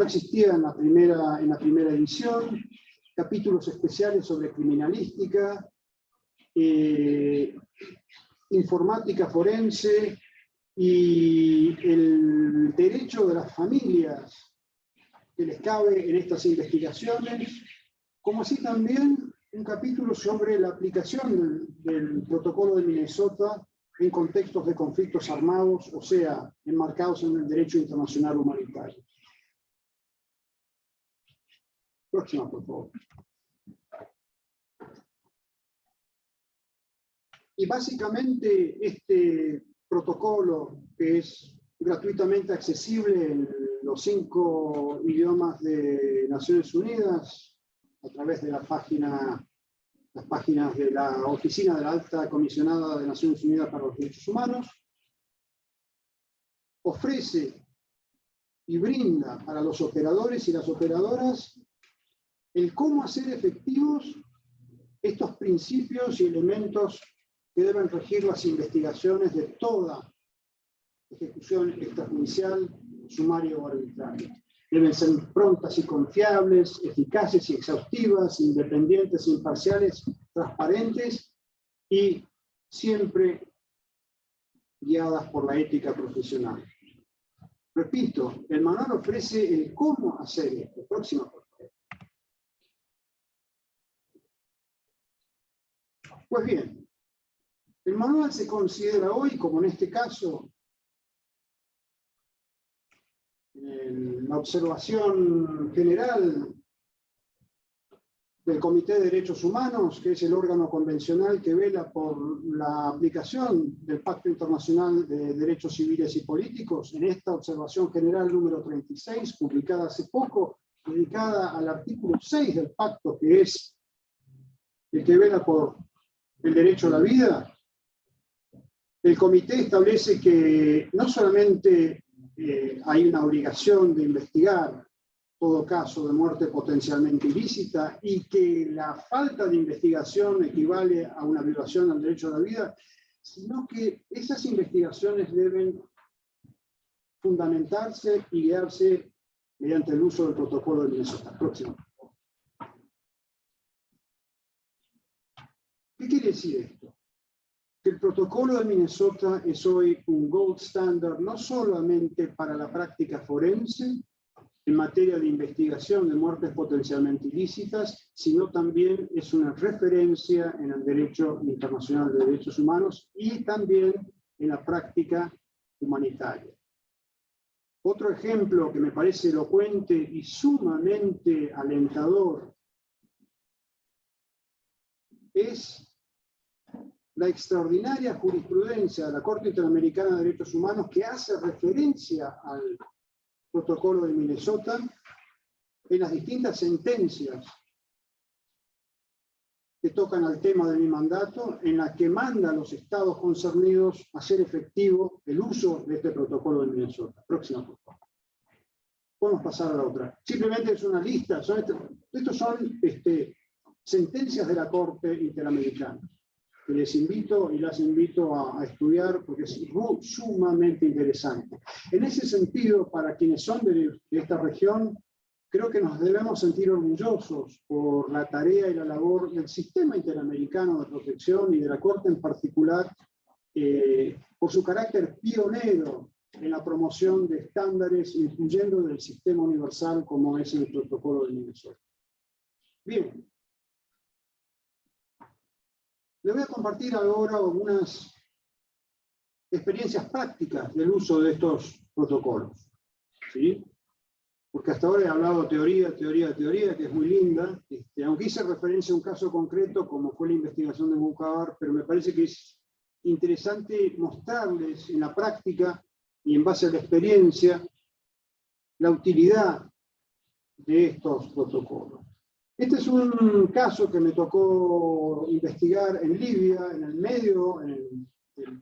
existía en la primera edición, capítulos especiales sobre criminalística, informática forense y el derecho de las familias que les cabe en estas investigaciones, como así también un capítulo sobre la aplicación del protocolo de Minnesota en contextos de conflictos armados, o sea, enmarcados en el derecho internacional humanitario. Próxima, por favor. Y básicamente este protocolo, que es gratuitamente accesible en los 5 idiomas de Naciones Unidas, a través de las páginas de la Oficina de la Alta Comisionada de Naciones Unidas para los Derechos Humanos, ofrece y brinda para los operadores y las operadoras el cómo hacer efectivos estos principios y elementos que deben regir las investigaciones de toda ejecución extrajudicial, sumaria o arbitraria. Deben ser prontas y confiables, eficaces y exhaustivas, independientes, imparciales, transparentes y siempre guiadas por la ética profesional. Repito, el manual ofrece el cómo hacer esto. Próxima, por favor. Pues bien, el manual se considera hoy, como en este caso, en la observación general del Comité de Derechos Humanos, que es el órgano convencional que vela por la aplicación del Pacto Internacional de Derechos Civiles y Políticos, en esta observación general número 36, publicada hace poco, dedicada al artículo 6 del pacto, que es el que vela por el derecho a la vida. El comité establece que no solamente hay una obligación de investigar todo caso de muerte potencialmente ilícita y que la falta de investigación equivale a una violación al derecho a la vida, sino que esas investigaciones deben fundamentarse y guiarse mediante el uso del protocolo de Minnesota. Próximo. ¿Qué quiere decir esto? Que el protocolo de Minnesota es hoy un gold standard no solamente para la práctica forense en materia de investigación de muertes potencialmente ilícitas, sino también es una referencia en el derecho internacional de derechos humanos y también en la práctica humanitaria. Otro ejemplo que me parece elocuente y sumamente alentador es la extraordinaria jurisprudencia de la Corte Interamericana de Derechos Humanos que hace referencia al protocolo de Minnesota en las distintas sentencias que tocan al tema de mi mandato, en la que manda a los estados concernidos a hacer efectivo el uso de este protocolo de Minnesota. Próxima, por favor. Podemos pasar a la otra. Simplemente es una lista, estos son sentencias de la Corte Interamericana, que les invito y las invito a estudiar porque es sumamente interesante. En ese sentido, para quienes son de esta región, creo que nos debemos sentir orgullosos por la tarea y la labor del sistema interamericano de protección y de la Corte en particular, por su carácter pionero en la promoción de estándares, incluyendo del sistema universal como es el protocolo de Minnesota. Bien. Les voy a compartir ahora algunas experiencias prácticas del uso de estos protocolos, ¿sí? Porque hasta ahora he hablado teoría, que es muy linda, aunque hice referencia a un caso concreto como fue la investigación de Bucavar, pero me parece que es interesante mostrarles en la práctica y en base a la experiencia la utilidad de estos protocolos. Este es un caso que me tocó investigar en Libia, en el medio de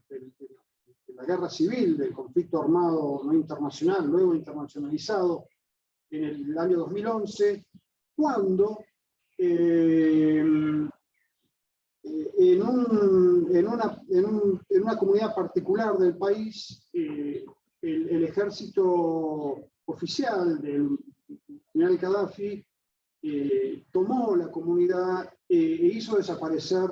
la guerra civil, del conflicto armado no internacional, luego internacionalizado, en el año 2011, cuando en una comunidad particular del país, el ejército oficial del general Gaddafi tomó la comunidad e hizo desaparecer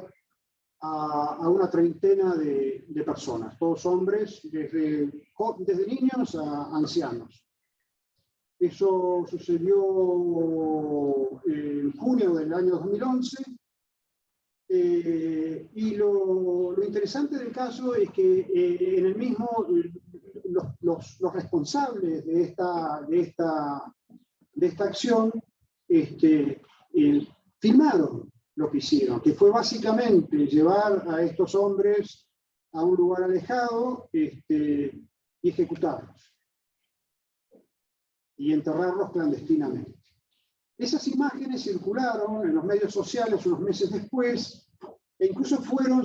a una treintena de personas, todos hombres, desde niños a ancianos. Eso sucedió en junio del año 2011. Y lo interesante del caso es que en el mismo los responsables de esta acción filmaron lo que hicieron, que fue básicamente llevar a estos hombres a un lugar alejado y ejecutarlos y enterrarlos clandestinamente. Esas imágenes circularon en los medios sociales unos meses después e incluso fueron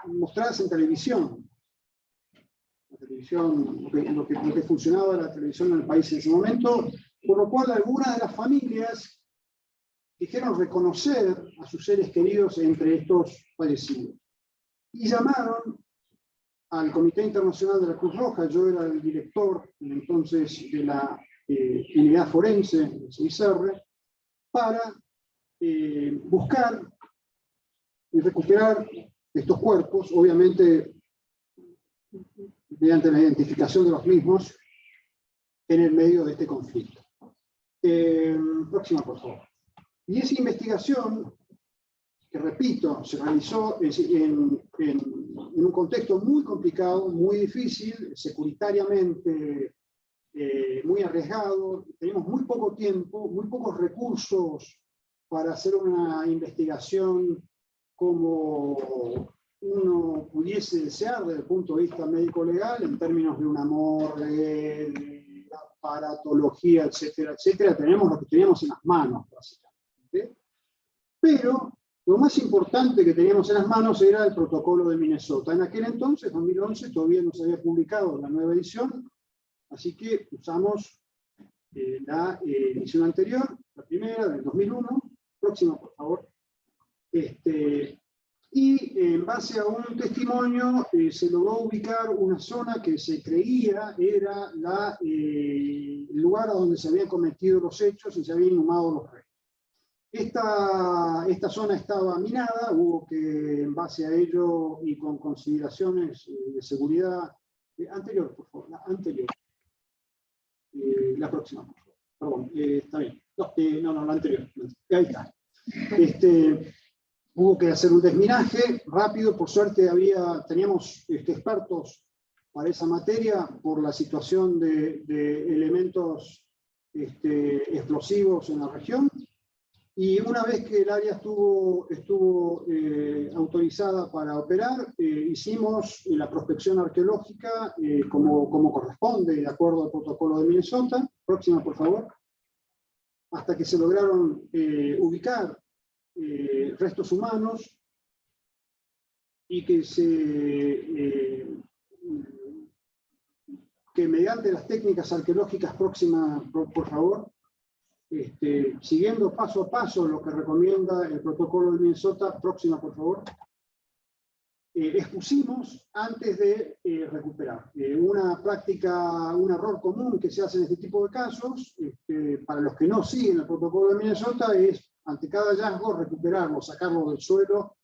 mostradas en televisión. La televisión, lo que funcionaba la televisión en el país en ese momento, por lo cual algunas de las familias dijeron reconocer a sus seres queridos entre estos fallecidos. Y llamaron al Comité Internacional de la Cruz Roja. Yo era el director entonces de la unidad forense del CICR, para buscar y recuperar estos cuerpos, obviamente mediante la identificación de los mismos en el medio de este conflicto. Próxima, por favor. Y esa investigación, que repito, se realizó en un contexto muy complicado, muy difícil, securitariamente muy arriesgado. Teníamos muy poco tiempo, muy pocos recursos para hacer una investigación como uno pudiese desear desde el punto de vista médico-legal, en términos de una morgue, de aparatología, etcétera, etcétera. Tenemos lo que teníamos en las manos, básicamente. Pero lo más importante que teníamos en las manos era el protocolo de Minnesota. En aquel entonces, 2011, todavía no se había publicado la nueva edición, así que usamos la edición anterior, la primera, del 2001. Próxima, por favor. Y en base a un testimonio se logró ubicar una zona que se creía era el lugar a donde se habían cometido los hechos y se habían inhumado los restos. Esta zona estaba minada, hubo que, en base a ello y con consideraciones de seguridad, anterior, por favor, la anterior. La próxima, por favor. Perdón, está bien. No, la anterior. Ahí está. Hubo que hacer un desminaje rápido. Por suerte teníamos expertos para esa materia por la situación de elementos explosivos en la región. Y una vez que el área estuvo autorizada para operar, hicimos la prospección arqueológica como corresponde, de acuerdo al protocolo de Minnesota. Próxima, por favor. Hasta que se lograron ubicar restos humanos y que mediante las técnicas arqueológicas, próxima, por favor, siguiendo paso a paso lo que recomienda el protocolo de Minnesota, próxima, por favor, expusimos antes de recuperar. Una práctica, un error común que se hace en este tipo de casos, para los que no siguen el protocolo de Minnesota, es ante cada hallazgo recuperarlo, sacarlo del suelo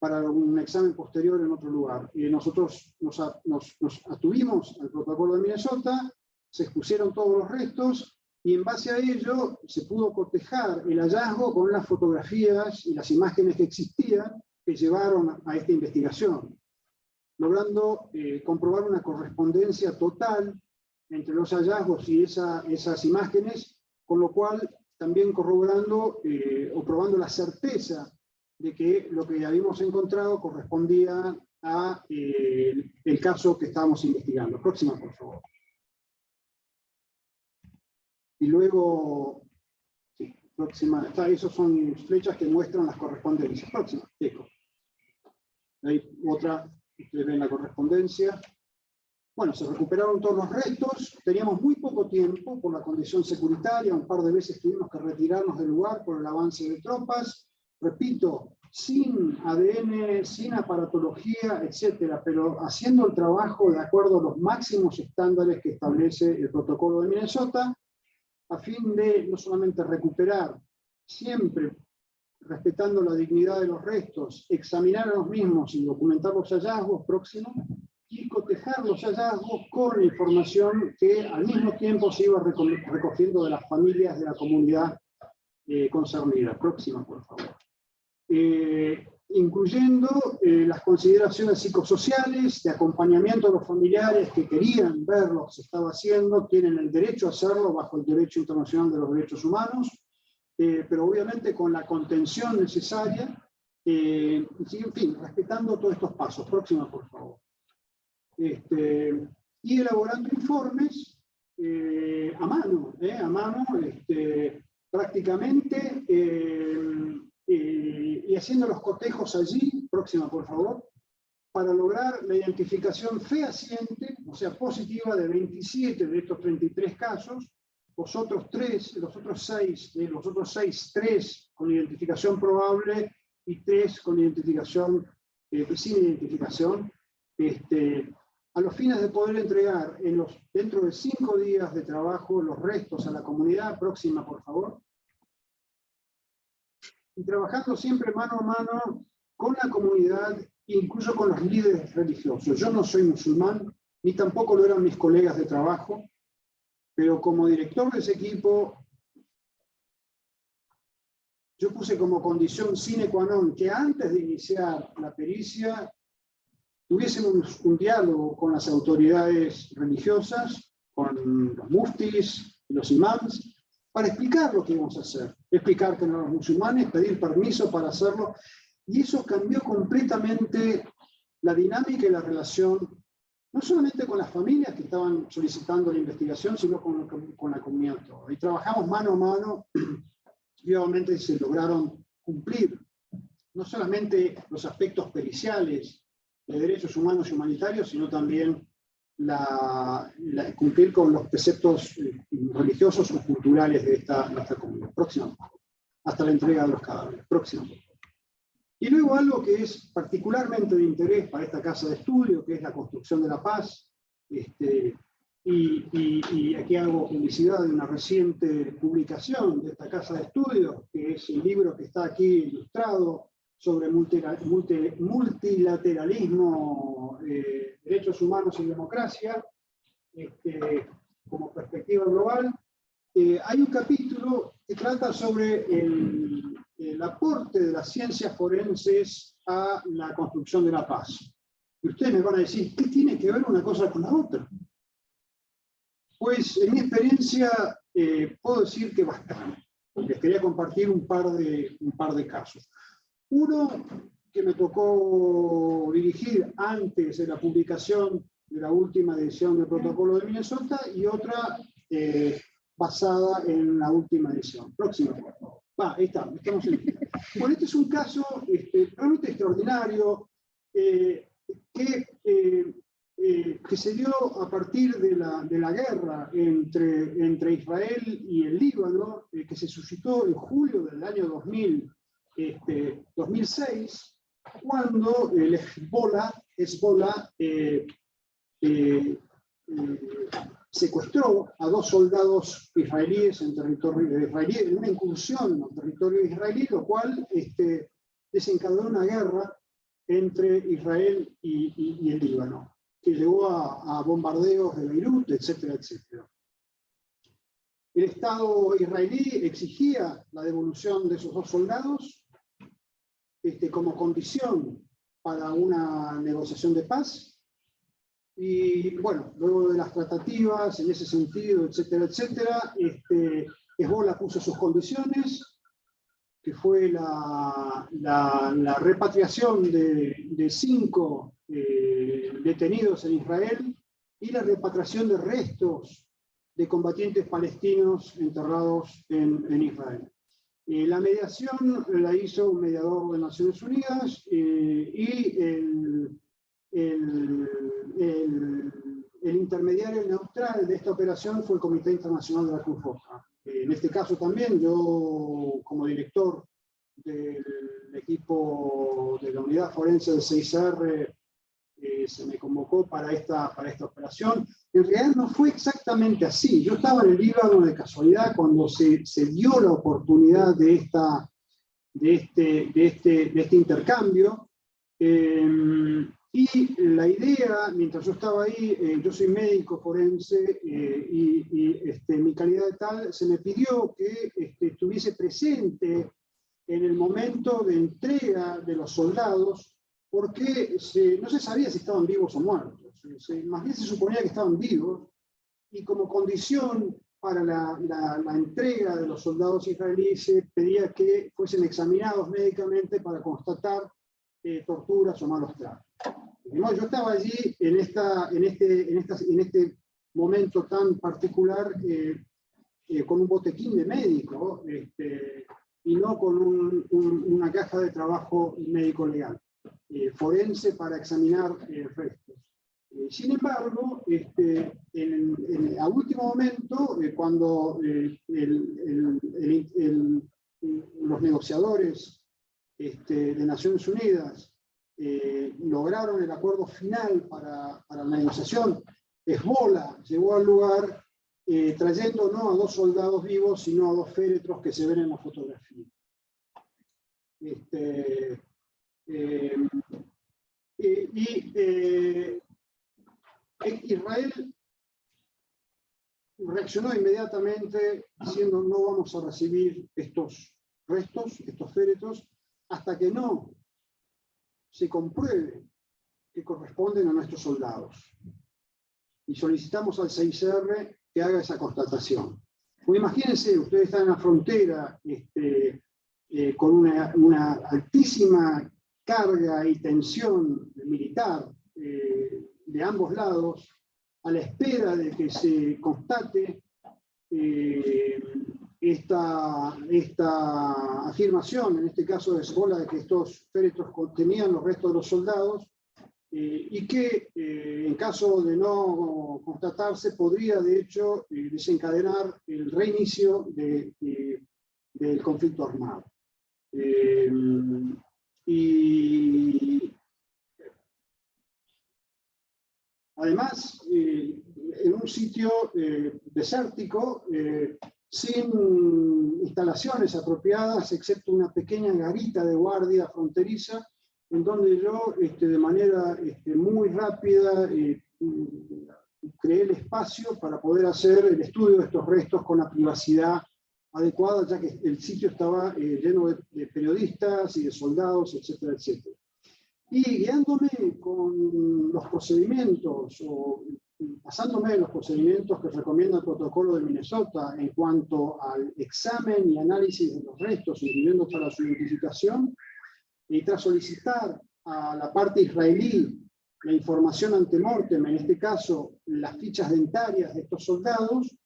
para un examen posterior en otro lugar. Nosotros nos atuvimos al protocolo de Minnesota, se expusieron todos los restos, y en base a ello se pudo cotejar el hallazgo con las fotografías y las imágenes que existían que llevaron a esta investigación, logrando comprobar una correspondencia total entre los hallazgos y esas imágenes, con lo cual también corroborando o probando la certeza de que lo que habíamos encontrado correspondía a el caso que estábamos investigando. Próxima, por favor. Y luego, sí, próxima, esos son flechas que muestran las correspondencias. Próxima, eco. Ahí otra, ustedes ven la correspondencia. Bueno, se recuperaron todos los restos, teníamos muy poco tiempo por la condición securitaria, un par de veces tuvimos que retirarnos del lugar por el avance de tropas, repito, sin ADN, sin aparatología, etcétera, pero haciendo el trabajo de acuerdo a los máximos estándares que establece el protocolo de Minnesota, a fin de no solamente recuperar, siempre respetando la dignidad de los restos, examinar a los mismos y documentar los hallazgos próximos, y cotejar los hallazgos con la información que al mismo tiempo se iba recogiendo de las familias de la comunidad concernida. Próxima, por favor. Incluyendo las consideraciones psicosociales, de acompañamiento a los familiares que querían ver lo que se estaba haciendo, tienen el derecho a hacerlo bajo el derecho internacional de los derechos humanos, pero obviamente con la contención necesaria, en fin, respetando todos estos pasos. Próxima, por favor. Y elaborando informes a mano, prácticamente, y haciendo los cotejos allí, próxima por favor, para lograr la identificación fehaciente, o sea, positiva, de 27 de estos 33 casos, los otros 6, 3 con identificación probable y 3 con identificación, sin identificación, a los fines de poder entregar dentro de 5 días de trabajo los restos a la comunidad. Próxima, por favor. Y trabajando siempre mano a mano con la comunidad, incluso con los líderes religiosos. Yo no soy musulmán, ni tampoco lo eran mis colegas de trabajo, pero como director de ese equipo, yo puse como condición sine qua non que antes de iniciar la pericia tuviésemos un diálogo con las autoridades religiosas, con los muftis, los imams, para explicar lo que íbamos a hacer, explicar que no éramos musulmanes, pedir permiso para hacerlo, y eso cambió completamente la dinámica y la relación, no solamente con las familias que estaban solicitando la investigación, sino con la comunidad. Y trabajamos mano a mano, y obviamente se lograron cumplir no solamente los aspectos periciales de derechos humanos y humanitarios, sino también cumplir con los preceptos religiosos o culturales de esta comunidad. Próximo. Hasta la entrega de los cadáveres. Próximo. Y luego algo que es particularmente de interés para esta casa de estudio, que es la construcción de la paz. Y aquí hago publicidad de una reciente publicación de esta casa de estudios, que es el libro que está aquí ilustrado sobre multilateralismo, derechos humanos y democracia, como perspectiva global. Hay un capítulo que trata sobre el aporte de las ciencias forenses a la construcción de la paz. Y ustedes me van a decir, ¿qué tiene que ver una cosa con la otra? Pues en mi experiencia puedo decir que bastante. Les quería compartir un par de casos. Uno que me tocó dirigir antes de la publicación de la última edición del Protocolo de Minnesota, y otra basada en la última edición. Próxima, por favor. Ahí estamos en el... Bueno, este es un caso realmente extraordinario que se dio a partir de la guerra entre Israel y el Líbano, que se suscitó en julio del año 2006, cuando el Hezbollah secuestró a 2 soldados israelíes en territorio israelí, en una incursión en territorio israelí, lo cual desencadenó una guerra entre Israel y el Líbano, que llevó a bombardeos de Beirut, etcétera, etcétera. El Estado israelí exigía la devolución de esos 2 soldados como condición para una negociación de paz. Y bueno, luego de las tratativas en ese sentido, etcétera, etcétera, Hezbollah puso sus condiciones, que fue la repatriación de 5 detenidos en Israel y la repatriación de restos de combatientes palestinos enterrados en Israel. La mediación la hizo un mediador de Naciones Unidas y el intermediario neutral de esta operación fue el Comité Internacional de la Cruz Roja. En este caso también yo, como director del equipo de la unidad forense de CISR, se me convocó para esta operación. En realidad no fue exactamente así. Yo estaba en el Líbano de casualidad cuando se dio la oportunidad de este intercambio. Y la idea, mientras yo estaba ahí, yo soy médico forense en mi calidad de tal, se me pidió que estuviese presente en el momento de entrega de los soldados, porque no se sabía si estaban vivos o muertos. Más bien se suponía que estaban vivos, y como condición para la entrega de los soldados israelíes se pedía que fuesen examinados médicamente para constatar torturas o malos tratos. Yo estaba allí en este momento tan particular con un botequín de médico y no con una caja de trabajo médico legal, forense para examinar restos. Sin embargo, a último momento, cuando los negociadores de Naciones Unidas lograron el acuerdo final para la negociación, Hezbollah llegó al lugar trayendo no a 2 soldados vivos, sino a 2 féretros que se ven en la fotografía. Israel reaccionó inmediatamente diciendo: no vamos a recibir estos restos, estos féretros, hasta que no se compruebe que corresponden a nuestros soldados. Y solicitamos al CICR que haga esa constatación. Pues imagínense, ustedes están en la frontera con una altísima carga y tensión militar de ambos lados, a la espera de que se constate esta afirmación, en este caso de Hezbollah, de que estos féretros contenían los restos de los soldados, y que en caso de no constatarse podría de hecho desencadenar el reinicio del conflicto armado. Y además, en un sitio desértico, sin instalaciones apropiadas, excepto una pequeña garita de guardia fronteriza, en donde yo, de manera muy rápida, creé el espacio para poder hacer el estudio de estos restos con la privacidad adecuada, ya que el sitio estaba lleno de periodistas y de soldados, etcétera, etcétera. Y guiándome con los procedimientos, o basándome en los procedimientos que recomienda el protocolo de Minnesota en cuanto al examen y análisis de los restos, incluyendo para su identificación, y tras solicitar a la parte israelí la información ante mortem, en este caso las fichas dentarias de estos soldados,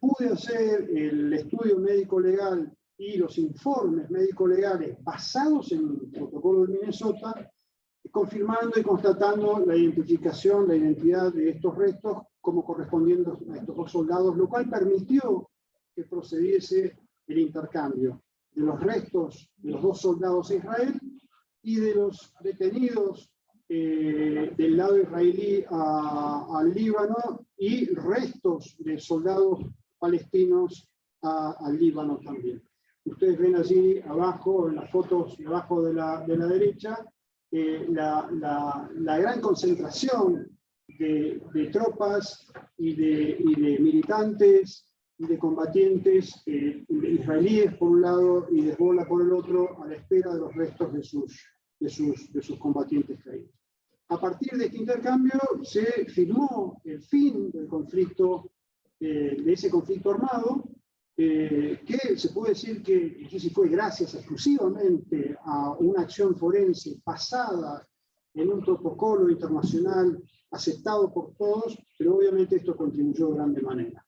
pude hacer el estudio médico-legal y los informes médico-legales basados en el protocolo de Minnesota, confirmando y constatando la identificación, la identidad de estos restos como correspondiendo a estos 2 soldados, lo cual permitió que procediese el intercambio de los restos de los 2 soldados de Israel y de los detenidos del lado israelí al Líbano, y restos de soldados palestinos al Líbano también. Ustedes ven allí abajo, en las fotos de abajo de la derecha, la gran concentración de tropas y de militantes y de combatientes israelíes por un lado y de Hezbollah por el otro, a la espera de los restos de sus combatientes caídos. A partir de este intercambio se firmó el fin del conflicto, de ese conflicto armado, que se puede decir que fue gracias exclusivamente a una acción forense basada en un protocolo internacional aceptado por todos, pero obviamente esto contribuyó de gran manera.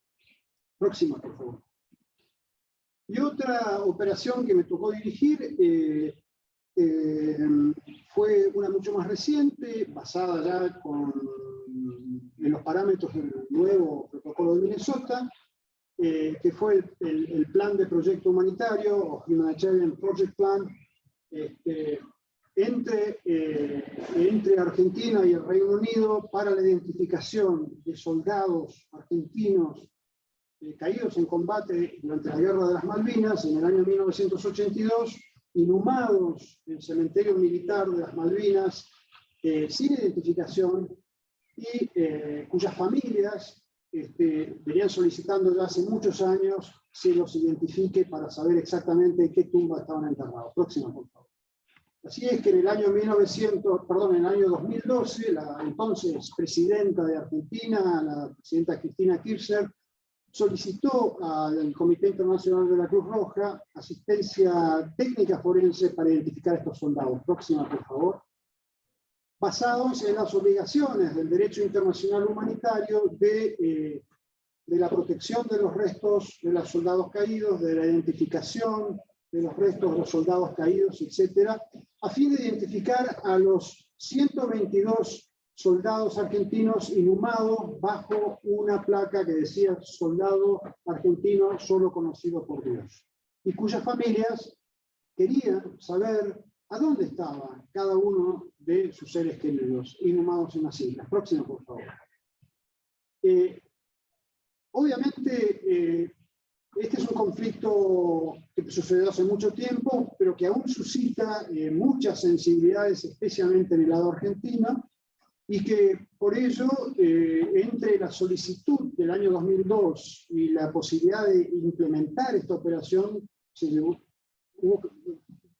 Próxima, por favor. Y otra operación que me tocó dirigir fue una mucho más reciente, basada ya en los parámetros del nuevo protocolo de Minnesota, que fue el plan de proyecto humanitario, o Humanitarian Project Plan, entre Argentina y el Reino Unido para la identificación de soldados argentinos caídos en combate durante la Guerra de las Malvinas en el año 1982, inhumados en el cementerio militar de las Malvinas sin identificación y cuyas familias venían solicitando ya hace muchos años se los identifique para saber exactamente en qué tumba estaban enterrados. Próxima, por favor. Así es que en el año 2012, la entonces presidenta de Argentina, la presidenta Cristina Kirchner, solicitó al Comité Internacional de la Cruz Roja asistencia técnica forense para identificar a estos soldados. Próxima, por favor. Basados en las obligaciones del derecho internacional humanitario de la protección de los restos de los soldados caídos, de la identificación de los restos de los soldados caídos, etcétera, a fin de identificar a los 122 soldados argentinos inhumados bajo una placa que decía soldado argentino solo conocido por Dios, y cuyas familias querían saber a dónde estaba cada uno de sus seres queridos inhumados en las islas. Próximo, por favor. Obviamente, este es un conflicto que sucedió hace mucho tiempo, pero que aún suscita muchas sensibilidades, especialmente en el lado argentino, y que por ello, entre la solicitud del año 2002 y la posibilidad de implementar esta operación,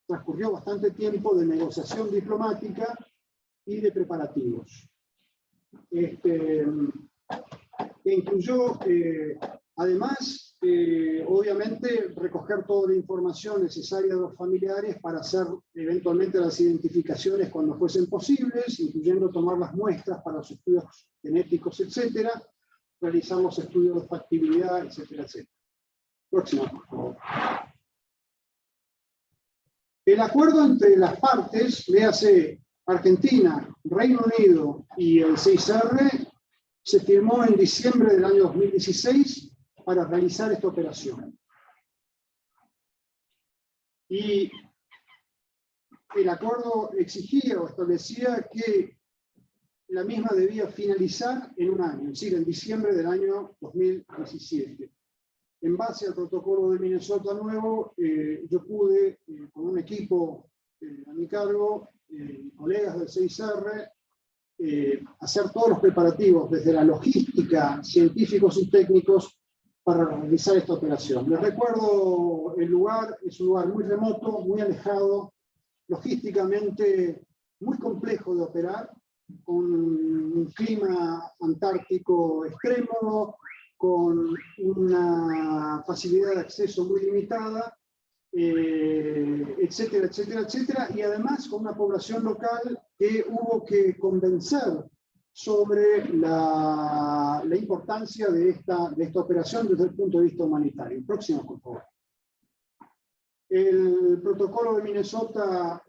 transcurrió bastante tiempo de negociación diplomática y de preparativos. Que incluyó, además, obviamente, recoger toda la información necesaria de los familiares para hacer eventualmente las identificaciones cuando fuesen posibles, incluyendo tomar las muestras para los estudios genéticos, etcétera, realizar los estudios de factibilidad, etcétera, etcétera. Próximo, por favor. El acuerdo entre las partes, léase Argentina, Reino Unido y el 6R, se firmó en diciembre del año 2016 para realizar esta operación. Y el acuerdo exigía o establecía que la misma debía finalizar en un año, es decir, en diciembre del año 2017. En base al protocolo de Minnesota nuevo, yo pude, con un equipo a mi cargo, colegas del 6R, hacer todos los preparativos, desde la logística, científicos y técnicos, para realizar esta operación. Les recuerdo el lugar, es un lugar muy remoto, muy alejado, logísticamente muy complejo de operar, con un clima antártico extremo, con una facilidad de acceso muy limitada, etcétera, etcétera, etcétera, y además con una población local que hubo que convencer sobre la importancia de esta operación desde el punto de vista humanitario. Próximo, por favor. El protocolo de Minnesota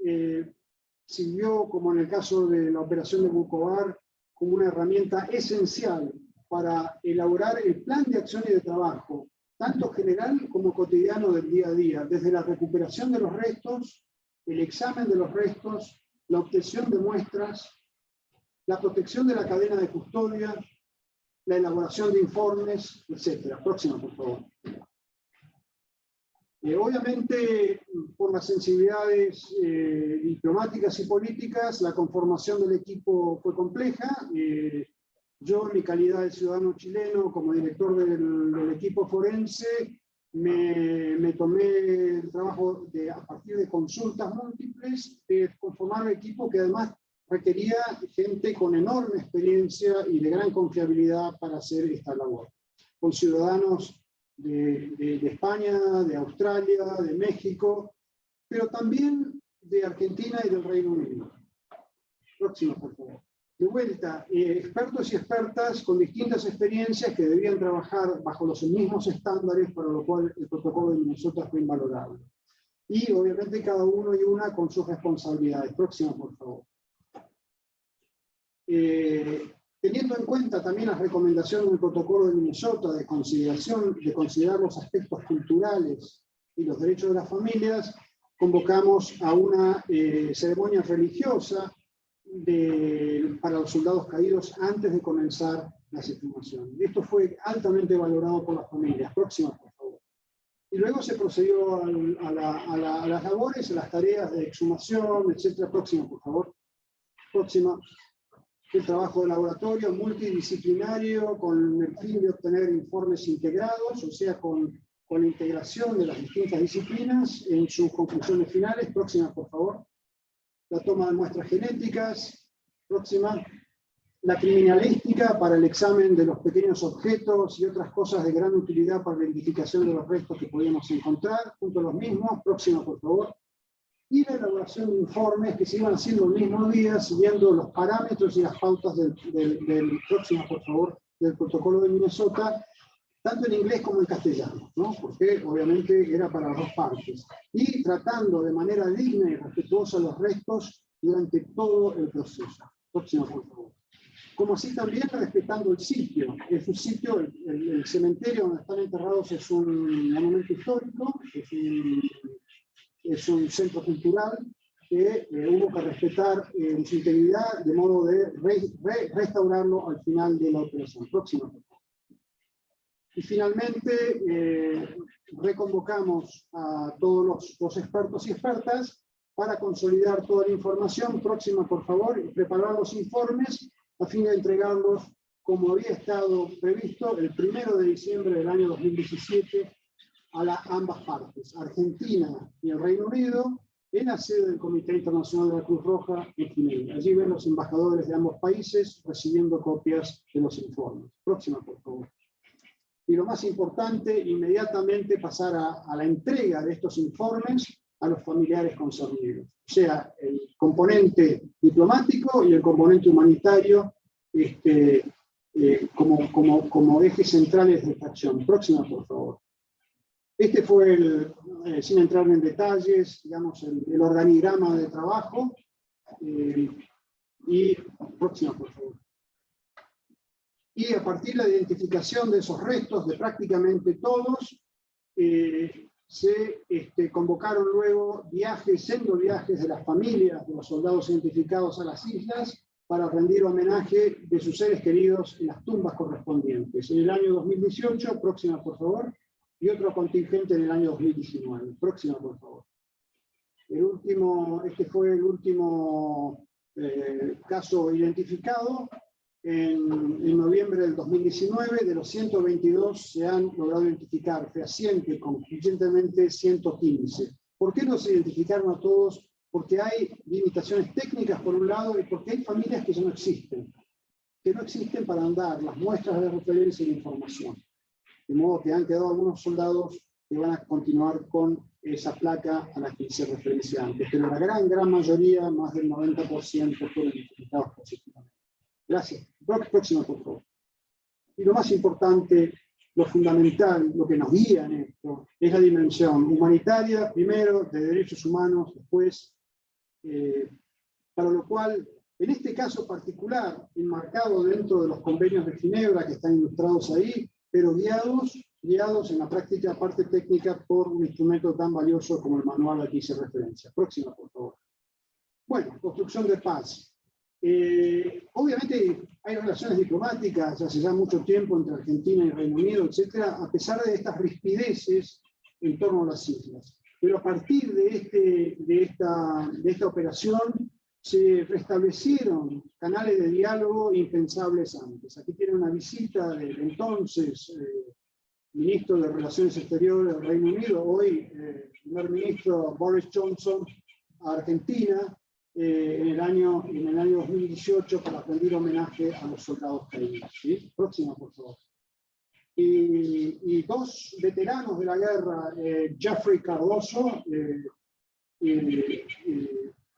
sirvió, como en el caso de la operación de Vukovar, como una herramienta esencial para elaborar el plan de acción y de trabajo, tanto general como cotidiano del día a día, desde la recuperación de los restos, el examen de los restos, la obtención de muestras, la protección de la cadena de custodia, la elaboración de informes, etc. Próxima, por favor. Obviamente, por las sensibilidades diplomáticas y políticas, la conformación del equipo fue compleja. Yo, en mi calidad de ciudadano chileno, como director del equipo forense, me tomé el trabajo a partir de consultas múltiples, de conformar un equipo que además requería gente con enorme experiencia y de gran confiabilidad para hacer esta labor, con ciudadanos de España, de Australia, de México, pero también de Argentina y del Reino Unido. Próximo, por favor. De vuelta, expertos y expertas con distintas experiencias que debían trabajar bajo los mismos estándares, para lo cual el protocolo de Minnesota fue invalorable. Y obviamente cada uno y una con sus responsabilidades. Próximo, por favor. Teniendo en cuenta también las recomendaciones del protocolo de Minnesota de considerar los aspectos culturales y los derechos de las familias, convocamos a una ceremonia religiosa para los soldados caídos antes de comenzar las exhumaciones. Y esto fue altamente valorado por las familias. Próxima, por favor. Y luego se procedió a las labores, a las tareas de exhumación, etc. Próxima, por favor. Próxima. El trabajo de laboratorio multidisciplinario con el fin de obtener informes integrados, o sea, con la integración de las distintas disciplinas en sus conclusiones finales. Próxima, por favor. La toma de muestras genéticas. Próxima. La criminalística para el examen de los pequeños objetos y otras cosas de gran utilidad para la identificación de los restos que podíamos encontrar, junto a los mismos. Próxima, por favor. Y la elaboración de informes que se iban haciendo el mismo día, siguiendo los parámetros y las pautas del próximo, por favor, del protocolo de Minnesota, tanto en inglés como en castellano, ¿no? Porque obviamente era para las dos partes. Y tratando de manera digna y respetuosa los restos durante todo el proceso. Próximo, por favor. Como así también respetando el sitio. Es un sitio, el cementerio donde están enterrados es un monumento histórico, es un centro cultural que hubo que respetar su integridad de modo de restaurarlo al final de la operación. Próxima. Y finalmente reconvocamos a todos los expertos y expertas para consolidar toda la información. Próxima, por favor, y preparar los informes a fin de entregarlos como había estado previsto el 1 de diciembre del año 2017 a ambas partes, Argentina y el Reino Unido, en la sede del Comité Internacional de la Cruz Roja en Ginebra. Allí ven los embajadores de ambos países recibiendo copias de los informes. Próxima, por favor. Y lo más importante, inmediatamente pasar a la entrega de estos informes a los familiares concernidos. O sea, el componente diplomático y el componente humanitario como ejes centrales de esta acción. Próxima, por favor. Este fue, sin entrar en detalles, digamos, el organigrama de trabajo. Y próxima, por favor. Y a partir de la identificación de esos restos, de prácticamente todos, se convocaron luego sendos viajes de las familias de los soldados identificados a las islas para rendir homenaje de sus seres queridos en las tumbas correspondientes. En el año 2018, próxima, por favor. Y otro contingente en el año 2019. Próxima, por favor. Este fue el último caso identificado en noviembre del 2019. De los 122 se han logrado identificar fehaciente, concluyentemente 115. ¿Por qué no se identificaron a todos? Porque hay limitaciones técnicas por un lado y porque hay familias que ya no existen. Que no existen para dar las muestras de referencia y de información. De modo que han quedado algunos soldados que van a continuar con esa placa a la que hice referencia antes. Pero la gran mayoría, más del 90%, fueron identificados positivamente. Gracias. Próxima, por favor. Y lo más importante, lo fundamental, lo que nos guía en esto, es la dimensión humanitaria, primero, de derechos humanos, después, para lo cual, en este caso particular, enmarcado dentro de los convenios de Ginebra que están ilustrados ahí, pero guiados en la práctica parte técnica por un instrumento tan valioso como el manual al que hice referencia. Próxima, por favor. Bueno, construcción de paz. Obviamente hay relaciones diplomáticas hace ya mucho tiempo entre Argentina y Reino Unido, etcétera, a pesar de estas rispideces en torno a las islas. Pero a partir de esta operación se restablecieron canales de diálogo impensables antes. Aquí tiene una visita del entonces ministro de Relaciones Exteriores del Reino Unido, hoy primer ministro Boris Johnson, a Argentina, en el año 2018 para rendir homenaje a los soldados caídos. ¿Sí? Próxima, por favor. Y dos veteranos de la guerra, Jeffrey Cardoso,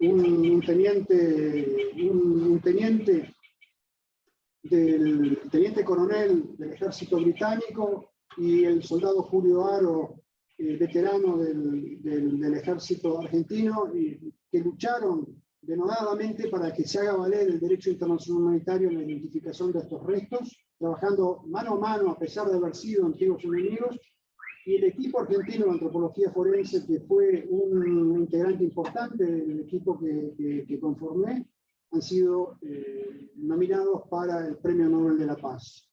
un teniente coronel del ejército británico, y el soldado Julio Aro, veterano del ejército argentino, que lucharon denodadamente para que se haga valer el derecho internacional humanitario en la identificación de estos restos, trabajando mano a mano, a pesar de haber sido antiguos enemigos, y el equipo argentino de antropología forense, que fue un integrante importante del equipo que conformé, han sido nominados para el Premio Nobel de la Paz.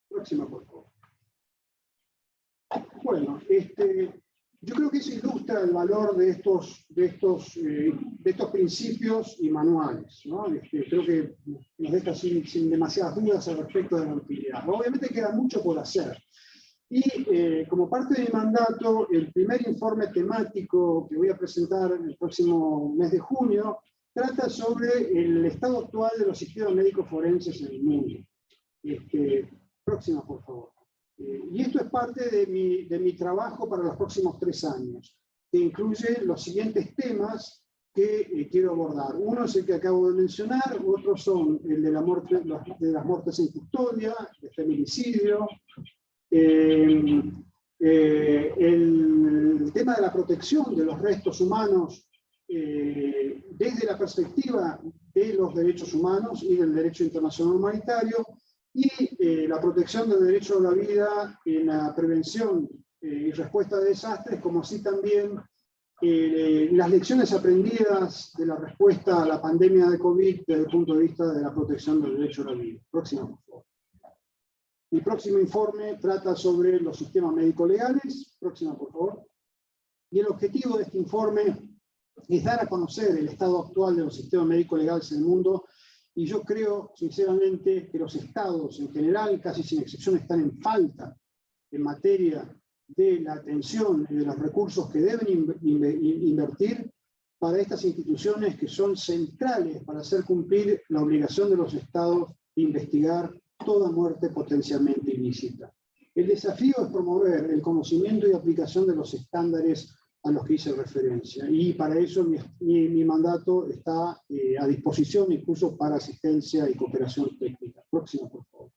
Próxima, por favor. Bueno, yo creo que eso ilustra el valor de estos principios y manuales, ¿no? Creo que nos deja sin demasiadas dudas al respecto de la utilidad. Obviamente queda mucho por hacer. Y como parte de mi mandato, el primer informe temático que voy a presentar el próximo mes de junio trata sobre el estado actual de los sistemas médicos forenses en el mundo. Próxima, por favor. Y esto es parte de mi trabajo para los próximos 3 años, que incluye los siguientes temas que quiero abordar. Uno es el que acabo de mencionar, otros son el de las muertes en custodia, el feminicidio, el tema de la protección de los restos humanos desde la perspectiva de los derechos humanos y del derecho internacional humanitario, y la protección del derecho a la vida en la prevención y respuesta a desastres, como así también las lecciones aprendidas de la respuesta a la pandemia de COVID desde el punto de vista de la protección del derecho a la vida. Próximo, por favor. Mi próximo informe trata sobre los sistemas médico-legales. Próxima, por favor. Y el objetivo de este informe es dar a conocer el estado actual de los sistemas médico-legales en el mundo. Y yo creo, sinceramente, que los estados en general, casi sin excepción, están en falta en materia de la atención y de los recursos que deben invertir para estas instituciones que son centrales para hacer cumplir la obligación de los estados de investigar toda muerte potencialmente ilícita. El desafío es promover el conocimiento y aplicación de los estándares a los que hice referencia. Y para eso mi mandato está a disposición incluso para asistencia y cooperación técnica. Próximo, por favor.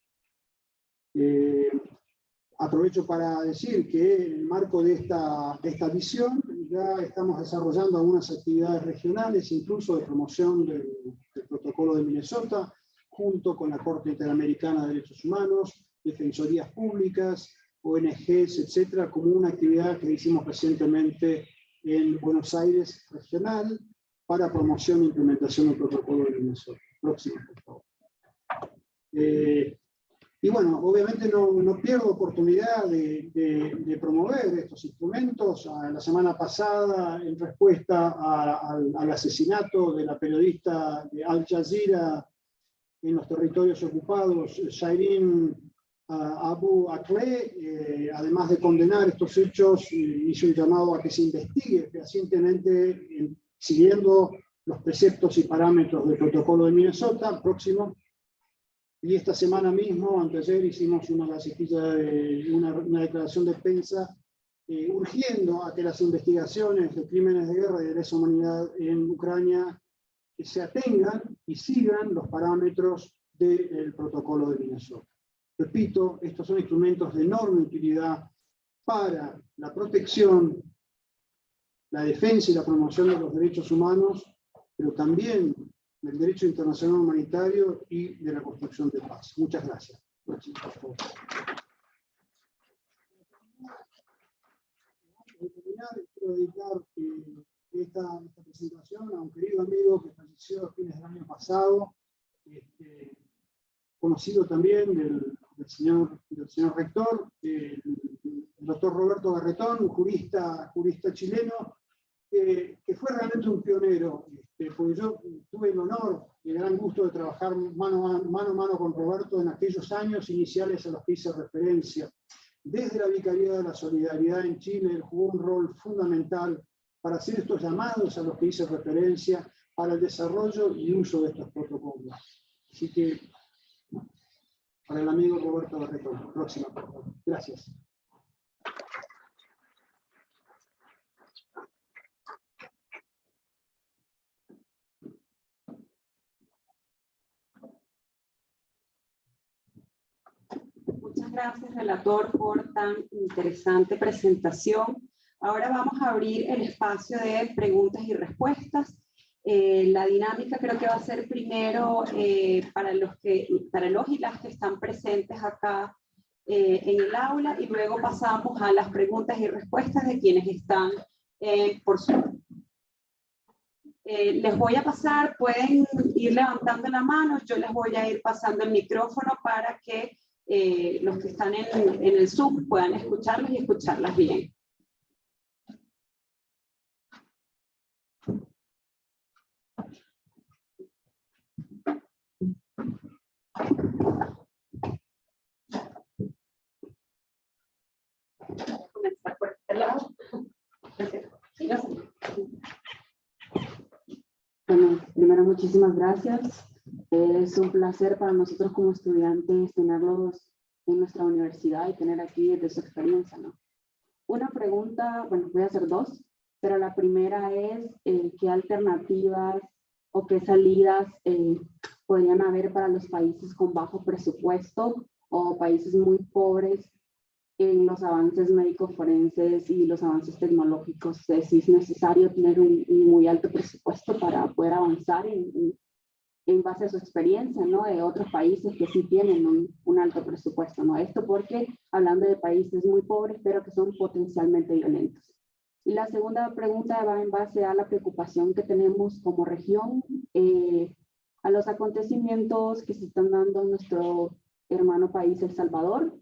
Aprovecho para decir que en el marco de esta visión ya estamos desarrollando algunas actividades regionales, incluso de promoción del protocolo de Minnesota, junto con la Corte Interamericana de Derechos Humanos, defensorías públicas, ONGs, etcétera, como una actividad que hicimos recientemente en Buenos Aires regional para promoción e implementación del protocolo de Minnesota. Próximo, por favor. Y bueno, obviamente no pierdo oportunidad de promover estos instrumentos. La semana pasada, en respuesta al asesinato de la periodista de Al Jazeera en los territorios ocupados, Shireen Abu Akleh, además de condenar estos hechos, hizo un llamado a que se investigue fehacientemente siguiendo los preceptos y parámetros del protocolo de Minnesota. Próximo. Y esta semana mismo, anteayer, hicimos una declaración de prensa urgiendo a que las investigaciones de crímenes de guerra y de lesa humanidad en Ucrania se atengan y sigan los parámetros del protocolo de Minnesota. Repito, estos son instrumentos de enorme utilidad para la protección, la defensa y la promoción de los derechos humanos, pero también del derecho internacional humanitario y de la construcción de paz. Muchas gracias. Antes de terminar, quiero dedicar esta presentación a un querido amigo que falleció a fines del año pasado, conocido también del señor rector, el doctor Roberto Garretón, un jurista chileno, que fue realmente un pionero, porque yo tuve el honor y el gran gusto de trabajar mano a mano con Roberto en aquellos años iniciales a los que hice referencia. Desde la Vicaría de la Solidaridad en Chile, él jugó un rol fundamental para hacer estos llamados a los que hice referencia para el desarrollo y uso de estos protocolos. Así que, para el amigo Roberto Garretón. Próxima, por favor. Gracias. Muchas gracias, relator, por tan interesante presentación. Ahora vamos a abrir el espacio de preguntas y respuestas. La dinámica creo que va a ser primero para los y las que están presentes acá en el aula y luego pasamos a las preguntas y respuestas de quienes están por Zoom. Les voy a pasar, pueden ir levantando la mano, yo les voy a ir pasando el micrófono para que los que están en el Zoom puedan escucharlos y escucharlas bien. Comenzar por este lado. Bueno, primero muchísimas gracias. Es un placer para nosotros como estudiantes tenerlos en nuestra universidad y tener aquí desde su experiencia, ¿no? Una pregunta, bueno, voy a hacer dos, pero la primera es ¿qué alternativas o qué salidas podrían haber para los países con bajo presupuesto o países muy pobres en los avances médicos forenses y los avances tecnológicos? Si es necesario tener un muy alto presupuesto para poder avanzar en base a su experiencia, ¿no? De otros países que sí tienen un alto presupuesto, ¿no? Esto porque hablando de países muy pobres, pero que son potencialmente violentos. Y la segunda pregunta va en base a la preocupación que tenemos como región, a los acontecimientos que se están dando en nuestro hermano país, El Salvador,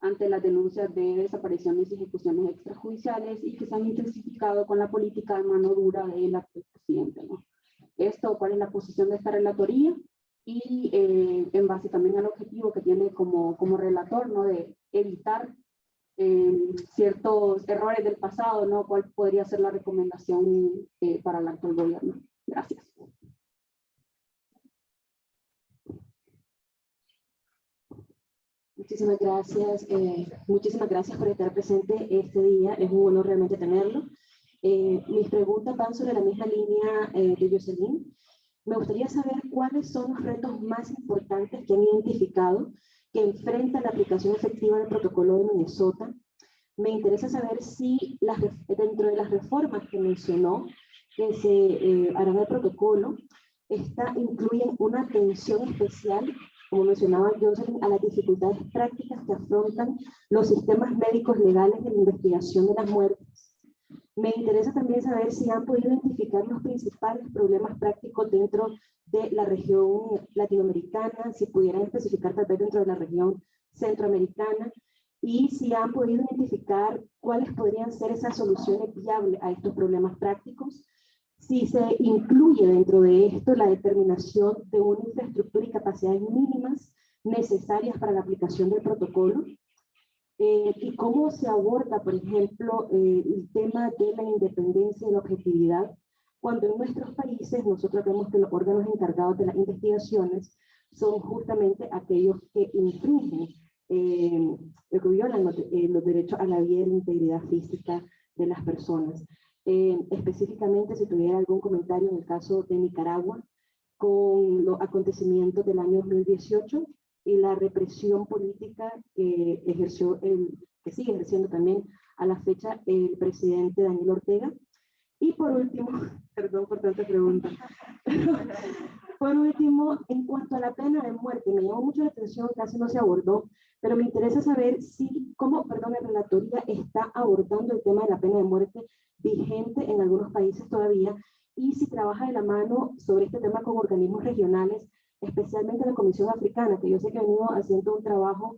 ante las denuncias de desapariciones y ejecuciones extrajudiciales y que se han intensificado con la política de mano dura del actual presidente, ¿no? Esto, ¿cuál es la posición de esta relatoría? Y en base también al objetivo que tiene como relator, ¿no? De evitar ciertos errores del pasado, ¿no? ¿Cuál podría ser la recomendación para el actual gobierno? Gracias. Muchísimas gracias por estar presente este día, es un honor realmente tenerlo. Mis preguntas van sobre la misma línea de Jocelyn. Me gustaría saber cuáles son los retos más importantes que han identificado que enfrenta la aplicación efectiva del protocolo de Minnesota. Me interesa saber si dentro de las reformas que mencionó que se harán al protocolo, incluyen una atención especial, como mencionaba Jocelyn, a las dificultades prácticas que afrontan los sistemas médicos legales en la investigación de las muertes. Me interesa también saber si han podido identificar los principales problemas prácticos dentro de la región latinoamericana, si pudieran especificar tal vez dentro de la región centroamericana, y si han podido identificar cuáles podrían ser esas soluciones viables a estos problemas prácticos, si se incluye dentro de esto la determinación de una infraestructura y capacidades mínimas necesarias para la aplicación del protocolo, y cómo se aborda, por ejemplo, el tema de la independencia y la objetividad, cuando en nuestros países nosotros vemos que los órganos encargados de las investigaciones son justamente aquellos que infringen, que violan los derechos a la vida y la integridad física de las personas. Específicamente, si tuviera algún comentario en el caso de Nicaragua, con los acontecimientos del año 2018 y la represión política que sigue ejerciendo también a la fecha el presidente Daniel Ortega. Y por último, perdón por tanta pregunta, por último, en cuanto a la pena de muerte, me llamó mucho la atención, casi no se abordó, pero me interesa saber cómo la relatoría está abordando el tema de la pena de muerte vigente en algunos países todavía, y si trabaja de la mano sobre este tema con organismos regionales, especialmente la Comisión Africana, que yo sé que ha venido haciendo un trabajo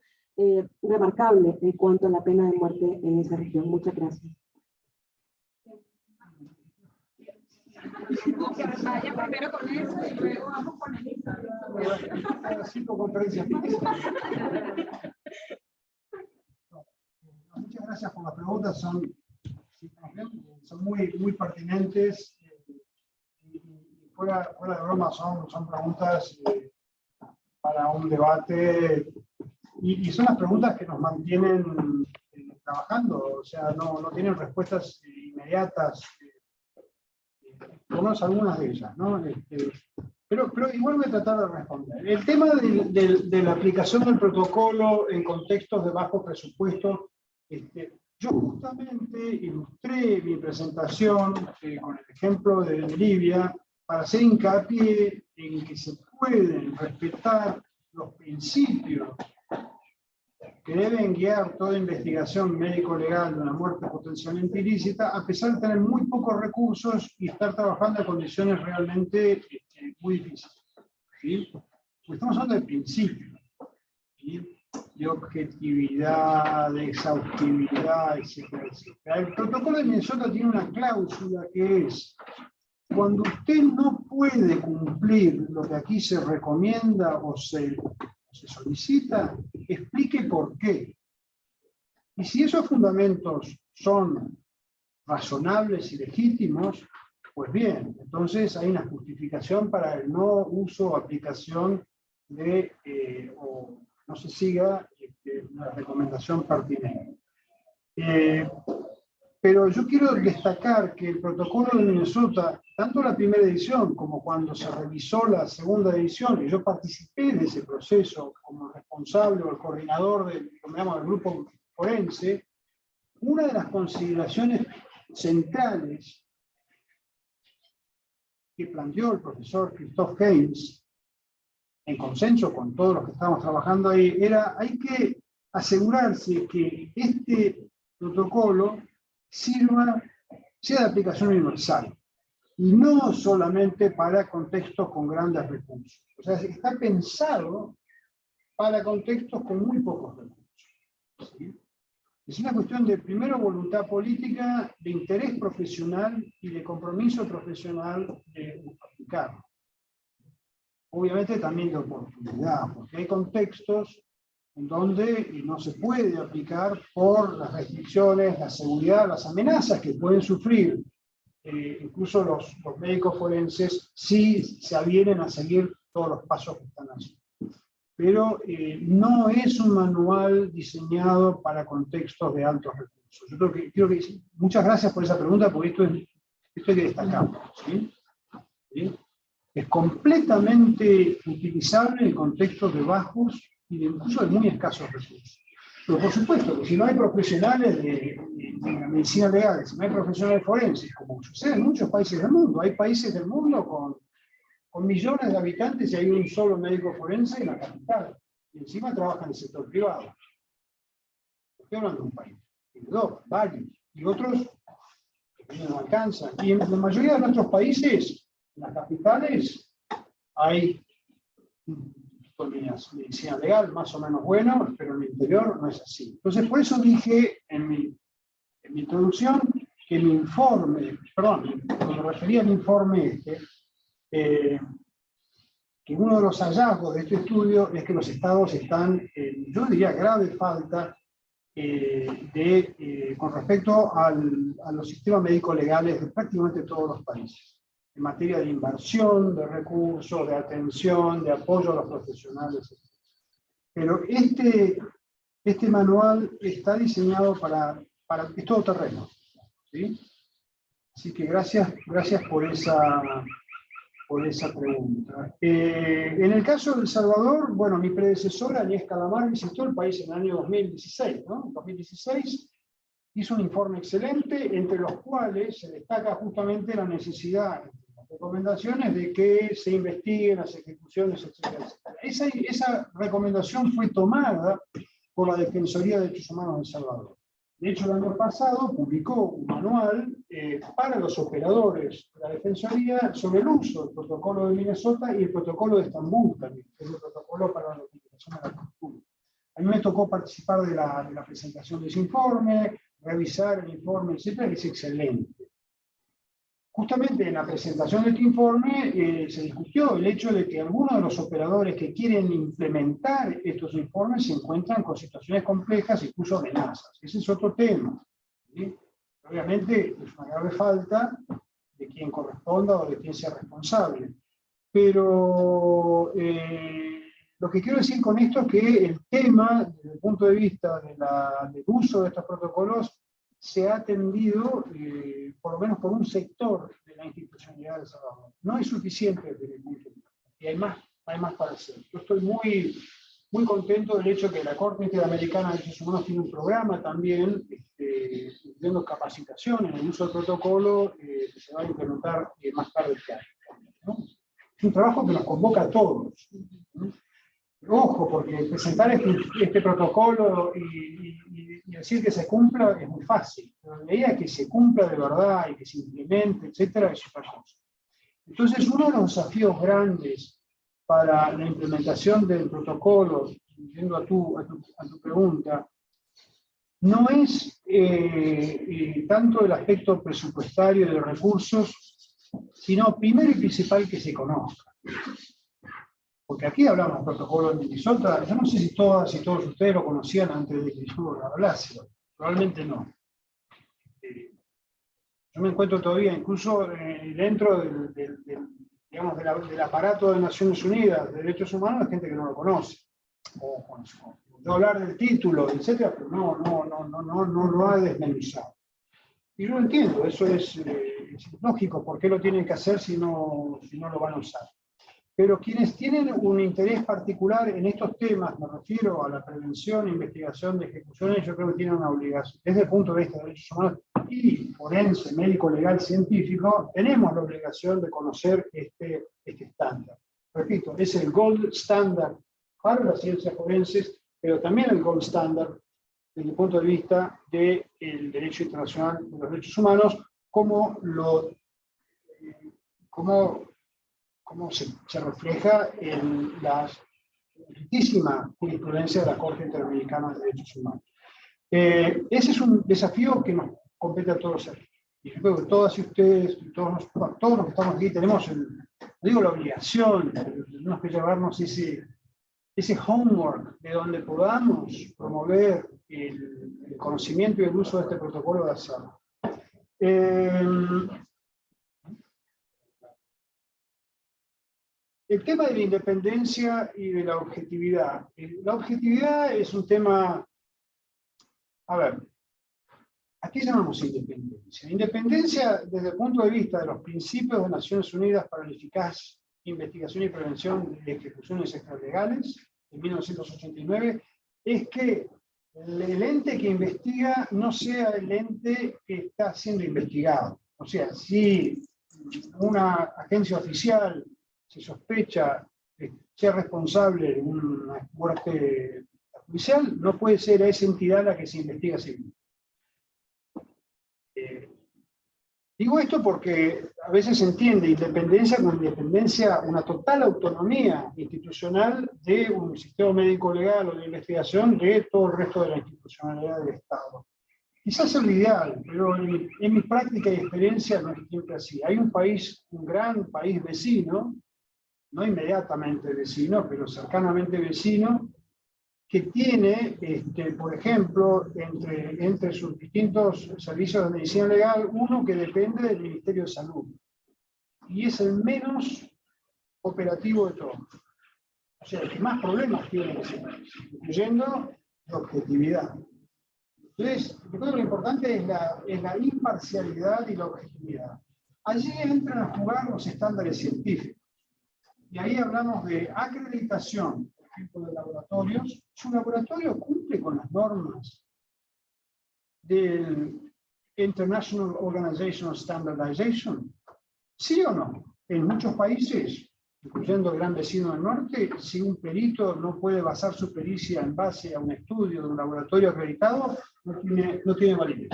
remarcable en cuanto a la pena de muerte en esa región. Muchas gracias. Que vaya primero con eso y luego vamos con el Las 5 conferencias. Muchas gracias por las preguntas, son muy pertinentes y fuera de broma son preguntas para un debate y son las preguntas que nos mantienen trabajando, o sea, no tienen respuestas inmediatas. Conozco algunas de ellas, ¿no? Pero igual voy a tratar de responder. El tema de la aplicación del protocolo en contextos de bajo presupuesto, yo justamente ilustré mi presentación con el ejemplo de Libia para hacer hincapié en que se pueden respetar los principios que deben guiar toda investigación médico-legal de una muerte potencialmente ilícita, a pesar de tener muy pocos recursos y estar trabajando en condiciones realmente muy difíciles. ¿Sí? Pues estamos hablando de principios, ¿sí? De objetividad, de exhaustividad, etcétera, etcétera. El protocolo de Minnesota tiene una cláusula que es: cuando usted no puede cumplir lo que aquí se recomienda o se solicita, explique por qué. Y si esos fundamentos son razonables y legítimos, pues bien, entonces hay una justificación para el no uso o aplicación de, o no se siga la recomendación pertinente. Pero yo quiero destacar que el protocolo de Minnesota, tanto la primera edición como cuando se revisó la segunda edición, y yo participé de ese proceso como responsable o el coordinador del grupo forense, una de las consideraciones centrales que planteó el profesor Christoph Heinz, en consenso con todos los que estábamos trabajando ahí, era: hay que asegurarse que este protocolo sea de aplicación universal, y no solamente para contextos con grandes recursos. O sea, está pensado para contextos con muy pocos recursos. ¿Sí? Es una cuestión de, primero, voluntad política, de interés profesional y de compromiso profesional de aplicarlo. Obviamente también de oportunidad, porque hay contextos en donde no se puede aplicar por las restricciones, la seguridad, las amenazas que pueden sufrir incluso los médicos forenses si se avienen a seguir todos los pasos que están allí. Pero no es un manual diseñado para contextos de altos recursos. Yo creo que muchas gracias por esa pregunta, porque esto hay que destacarlo. ¿Sí? ¿Sí? Es completamente utilizable en contextos de bajos y incluso de muy escasos recursos. Pero por supuesto que si no hay profesionales de la medicina legal, si no hay profesionales forenses, como sucede en muchos países del mundo, hay países del mundo con millones de habitantes y hay un solo médico forense en la capital, y encima trabaja en el sector privado. Estoy hablando de un país, de dos, varios, y otros que no alcanzan. Y en la mayoría de nuestros países, en las capitales, hay medicina legal más o menos bueno, pero en el interior no es así. Entonces, por eso dije en mi introducción que mi informe, perdón, cuando me refería al informe que uno de los hallazgos de este estudio es que los estados están, yo diría, grave falta con respecto a los sistemas médicos legales de prácticamente todos los países, en materia de inversión, de recursos, de atención, de apoyo a los profesionales, etc. Pero este manual está diseñado es todo terreno, ¿sí? Así que gracias por esa pregunta. En el caso de El Salvador, bueno, mi predecesora, Agnès Calamar, visitó el país en el año 2016, ¿no? En 2016 hizo un informe excelente, entre los cuales se destaca justamente la necesidad, las recomendaciones de que se investiguen las ejecuciones, etcétera, etcétera. Esa recomendación fue tomada por la Defensoría de Derechos Humanos de El Salvador. De hecho, el año pasado publicó un manual para los operadores de la Defensoría sobre el uso del protocolo de Minnesota y el protocolo de Estambul también, que es el protocolo para la notificación de la tortura. A mí me tocó participar de la presentación de ese informe, revisar el informe, etcétera, que es excelente. Justamente en la presentación de este informe se discutió el hecho de que algunos de los operadores que quieren implementar estos informes se encuentran con situaciones complejas, incluso amenazas. Ese es otro tema, ¿sí? Obviamente es una grave falta de quien corresponda o de quien sea responsable. Pero lo que quiero decir con esto es que el tema, desde el punto de vista del uso de estos protocolos, se ha atendido, por lo menos por un sector de la institucionalidad de El Salvador. No es suficiente desde mi punto de vista, y hay más para hacer. Yo estoy muy contento del hecho que la Corte Interamericana de Derechos Humanos tiene un programa también, dando capacitación en el uso del protocolo, que se va a implementar más tarde este año, ¿no? Es un trabajo que nos convoca a todos, ¿no? Pero ojo, porque presentar este protocolo y decir que se cumpla es muy fácil. Pero la idea que se cumpla de verdad y que se implemente, etcétera, es otra cosa. Entonces, uno de los desafíos grandes para la implementación del protocolo, yendo a tu pregunta, no es tanto el aspecto presupuestario de recursos, sino primero y principal que se conozca. Porque aquí hablamos del protocolo de Minnesota, yo no sé si todas y todos ustedes lo conocían antes de que yo hablase, probablemente no. Yo me encuentro todavía, incluso dentro digamos, del aparato de Naciones Unidas de Derechos Humanos, hay gente que no lo conoce. Yo hablar del título, etcétera, pero no lo ha desmenuzado. Y yo lo entiendo, eso es lógico, ¿por qué lo tienen que hacer si no lo van a usar? Pero quienes tienen un interés particular en estos temas, me refiero a la prevención e investigación de ejecuciones, yo creo que tienen una obligación. Desde el punto de vista de derechos humanos y forense, médico, legal, científico, tenemos la obligación de conocer este estándar. Repito, es el gold standard para las ciencias forenses, pero también el gold standard desde el punto de vista del derecho internacional de los derechos humanos, como se refleja en la riquísima jurisprudencia de la Corte Interamericana de Derechos Humanos. Ese es un desafío que nos compete a todos aquí. Y yo creo que todas y ustedes, todos los que estamos aquí, tenemos, la obligación, tenemos que llevarnos ese homework de donde podamos promover el conocimiento y el uso de este protocolo de azar. El tema de la independencia y de la objetividad. La objetividad es un tema, a ver, ¿a qué llamamos independencia? Independencia desde el punto de vista de los principios de Naciones Unidas para la eficaz investigación y prevención de ejecuciones extralegales, de 1989, es que el ente que investiga no sea el ente que está siendo investigado. O sea, si una agencia oficial se sospecha de ser responsable de una muerte judicial, no puede ser a esa entidad la que se investiga civil. Digo esto porque a veces se entiende independencia como independencia, una total autonomía institucional de un sistema médico legal o de investigación de todo el resto de la institucionalidad del Estado. Quizás es lo ideal, pero en mi práctica y experiencia no es siempre así. Hay un gran país vecino, no inmediatamente vecino, pero cercanamente vecino, que tiene, por ejemplo, entre sus distintos servicios de medicina legal, uno que depende del Ministerio de Salud. Y es el menos operativo de todos. O sea, el que más problemas tiene ese país, incluyendo la objetividad. Entonces, yo creo que lo importante es la imparcialidad y la objetividad. Allí entran a jugar los estándares científicos. Y ahí hablamos de acreditación, por ejemplo, de laboratorios. Su laboratorio cumple con las normas del International Organization of Standardization. ¿Sí o no? En muchos países, incluyendo el gran vecino del norte, si un perito no puede basar su pericia en base a un estudio de un laboratorio acreditado, no tiene validez.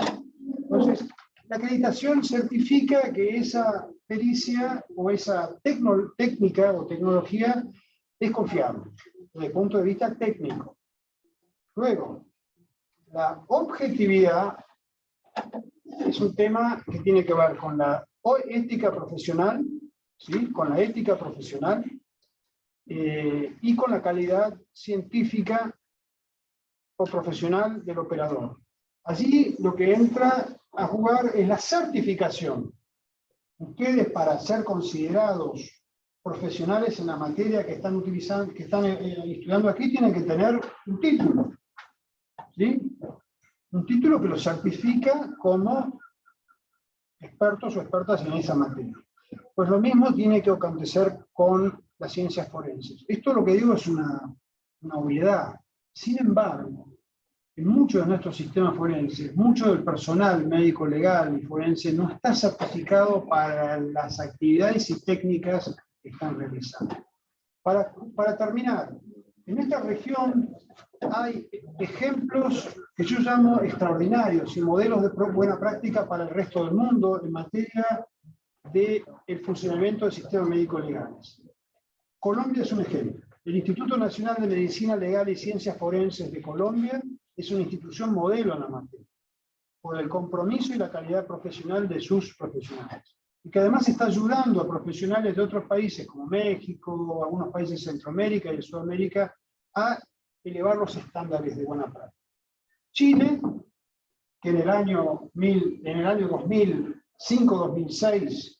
Entonces, la acreditación certifica que esa pericia o esa técnica o tecnología es confiable desde el punto de vista técnico. Luego, la objetividad es un tema que tiene que ver con la ética profesional, ¿sí? Con la ética profesional y con la calidad científica o profesional del operador. Allí lo que entra a jugar es la certificación. Ustedes, para ser considerados profesionales en la materia que están estudiando aquí, tienen que tener un título. ¿Sí? Un título que los certifica como expertos o expertas en esa materia. Pues lo mismo tiene que acontecer con las ciencias forenses. Esto lo que digo es una obviedad. Sin embargo, en muchos de nuestros sistemas forenses, mucho del personal médico legal y forense no está certificado para las actividades y técnicas que están realizando. Para terminar, En esta región hay ejemplos que yo llamo extraordinarios y modelos de buena práctica para el resto del mundo en materia del funcionamiento del sistema médico legales. Colombia es un ejemplo. El Instituto Nacional de Medicina Legal y Ciencias Forenses de Colombia es una institución modelo en la materia, por el compromiso y la calidad profesional de sus profesionales. Y que además está ayudando a profesionales de otros países como México, algunos países de Centroamérica y de Sudamérica a elevar los estándares de buena práctica. Chile, que en el año 2005-2006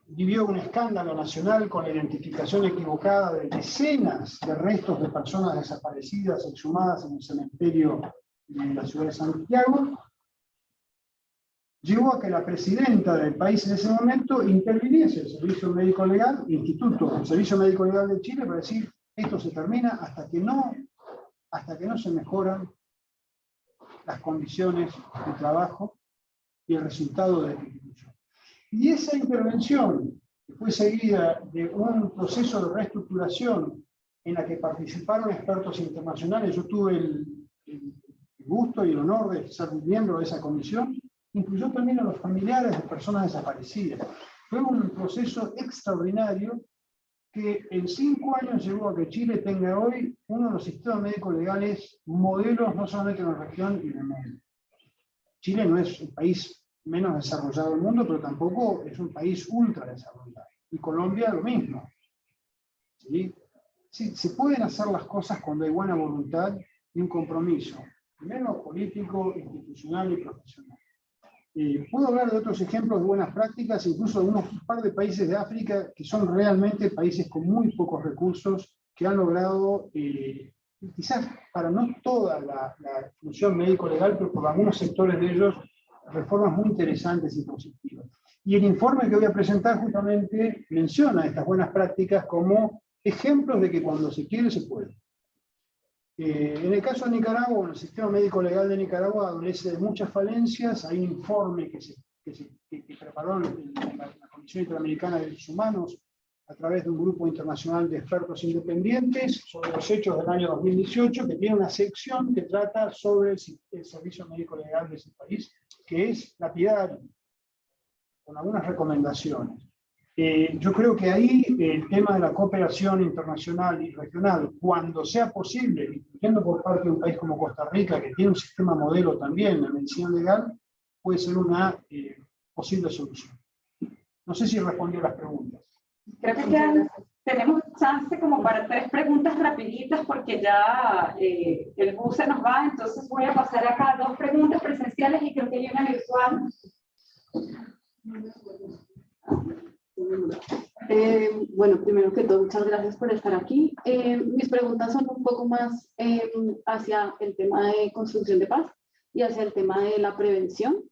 vivió un escándalo nacional con la identificación equivocada de decenas de restos de personas desaparecidas exhumadas en el cementerio en la ciudad de Santiago, llevó a que la presidenta del país en ese momento interviniese el Servicio Médico Legal, el Servicio Médico Legal de Chile, para decir, esto se termina hasta que no se mejoran las condiciones de trabajo y el resultado de la institución. Y esa intervención, que fue seguida de un proceso de reestructuración en la que participaron expertos internacionales, yo tuve el gusto y el honor de ser miembro de esa comisión, incluyó también a los familiares de personas desaparecidas. Fue un proceso extraordinario que en 5 años llevó a que Chile tenga hoy uno de los sistemas médicos legales modelos, no solamente en la región y en el mundo. Chile no es el país menos desarrollado del mundo, pero tampoco es un país ultra desarrollado. Y Colombia lo mismo. ¿Sí? Sí, se pueden hacer las cosas cuando hay buena voluntad y un compromiso, primero político, institucional y profesional. Puedo hablar de otros ejemplos de buenas prácticas, incluso de un par de países de África que son realmente países con muy pocos recursos, que han logrado, quizás para no toda la función médico-legal, pero por algunos sectores de ellos, reformas muy interesantes y positivas. Y el informe que voy a presentar justamente menciona estas buenas prácticas como ejemplos de que cuando se quiere, se puede. En el caso de Nicaragua, el sistema médico legal de Nicaragua adolece de muchas falencias. Hay un informe que preparó la Comisión Interamericana de Derechos Humanos a través de un grupo internacional de expertos independientes sobre los hechos del año 2018, que tiene una sección que trata sobre el servicio médico legal de ese país, que es lapidario, con algunas recomendaciones. Yo creo que ahí el tema de la cooperación internacional y regional, cuando sea posible, incluyendo por parte de un país como Costa Rica, que tiene un sistema modelo también de medicina legal, puede ser una posible solución. No sé si respondió las preguntas. Creo que tenemos chance como para 3 preguntas rapiditas porque ya el bus se nos va, entonces voy a pasar acá 2 preguntas presenciales y creo que hay una virtual. Bueno, primero que todo, muchas gracias por estar aquí. Mis preguntas son un poco más hacia el tema de construcción de paz y hacia el tema de la prevención.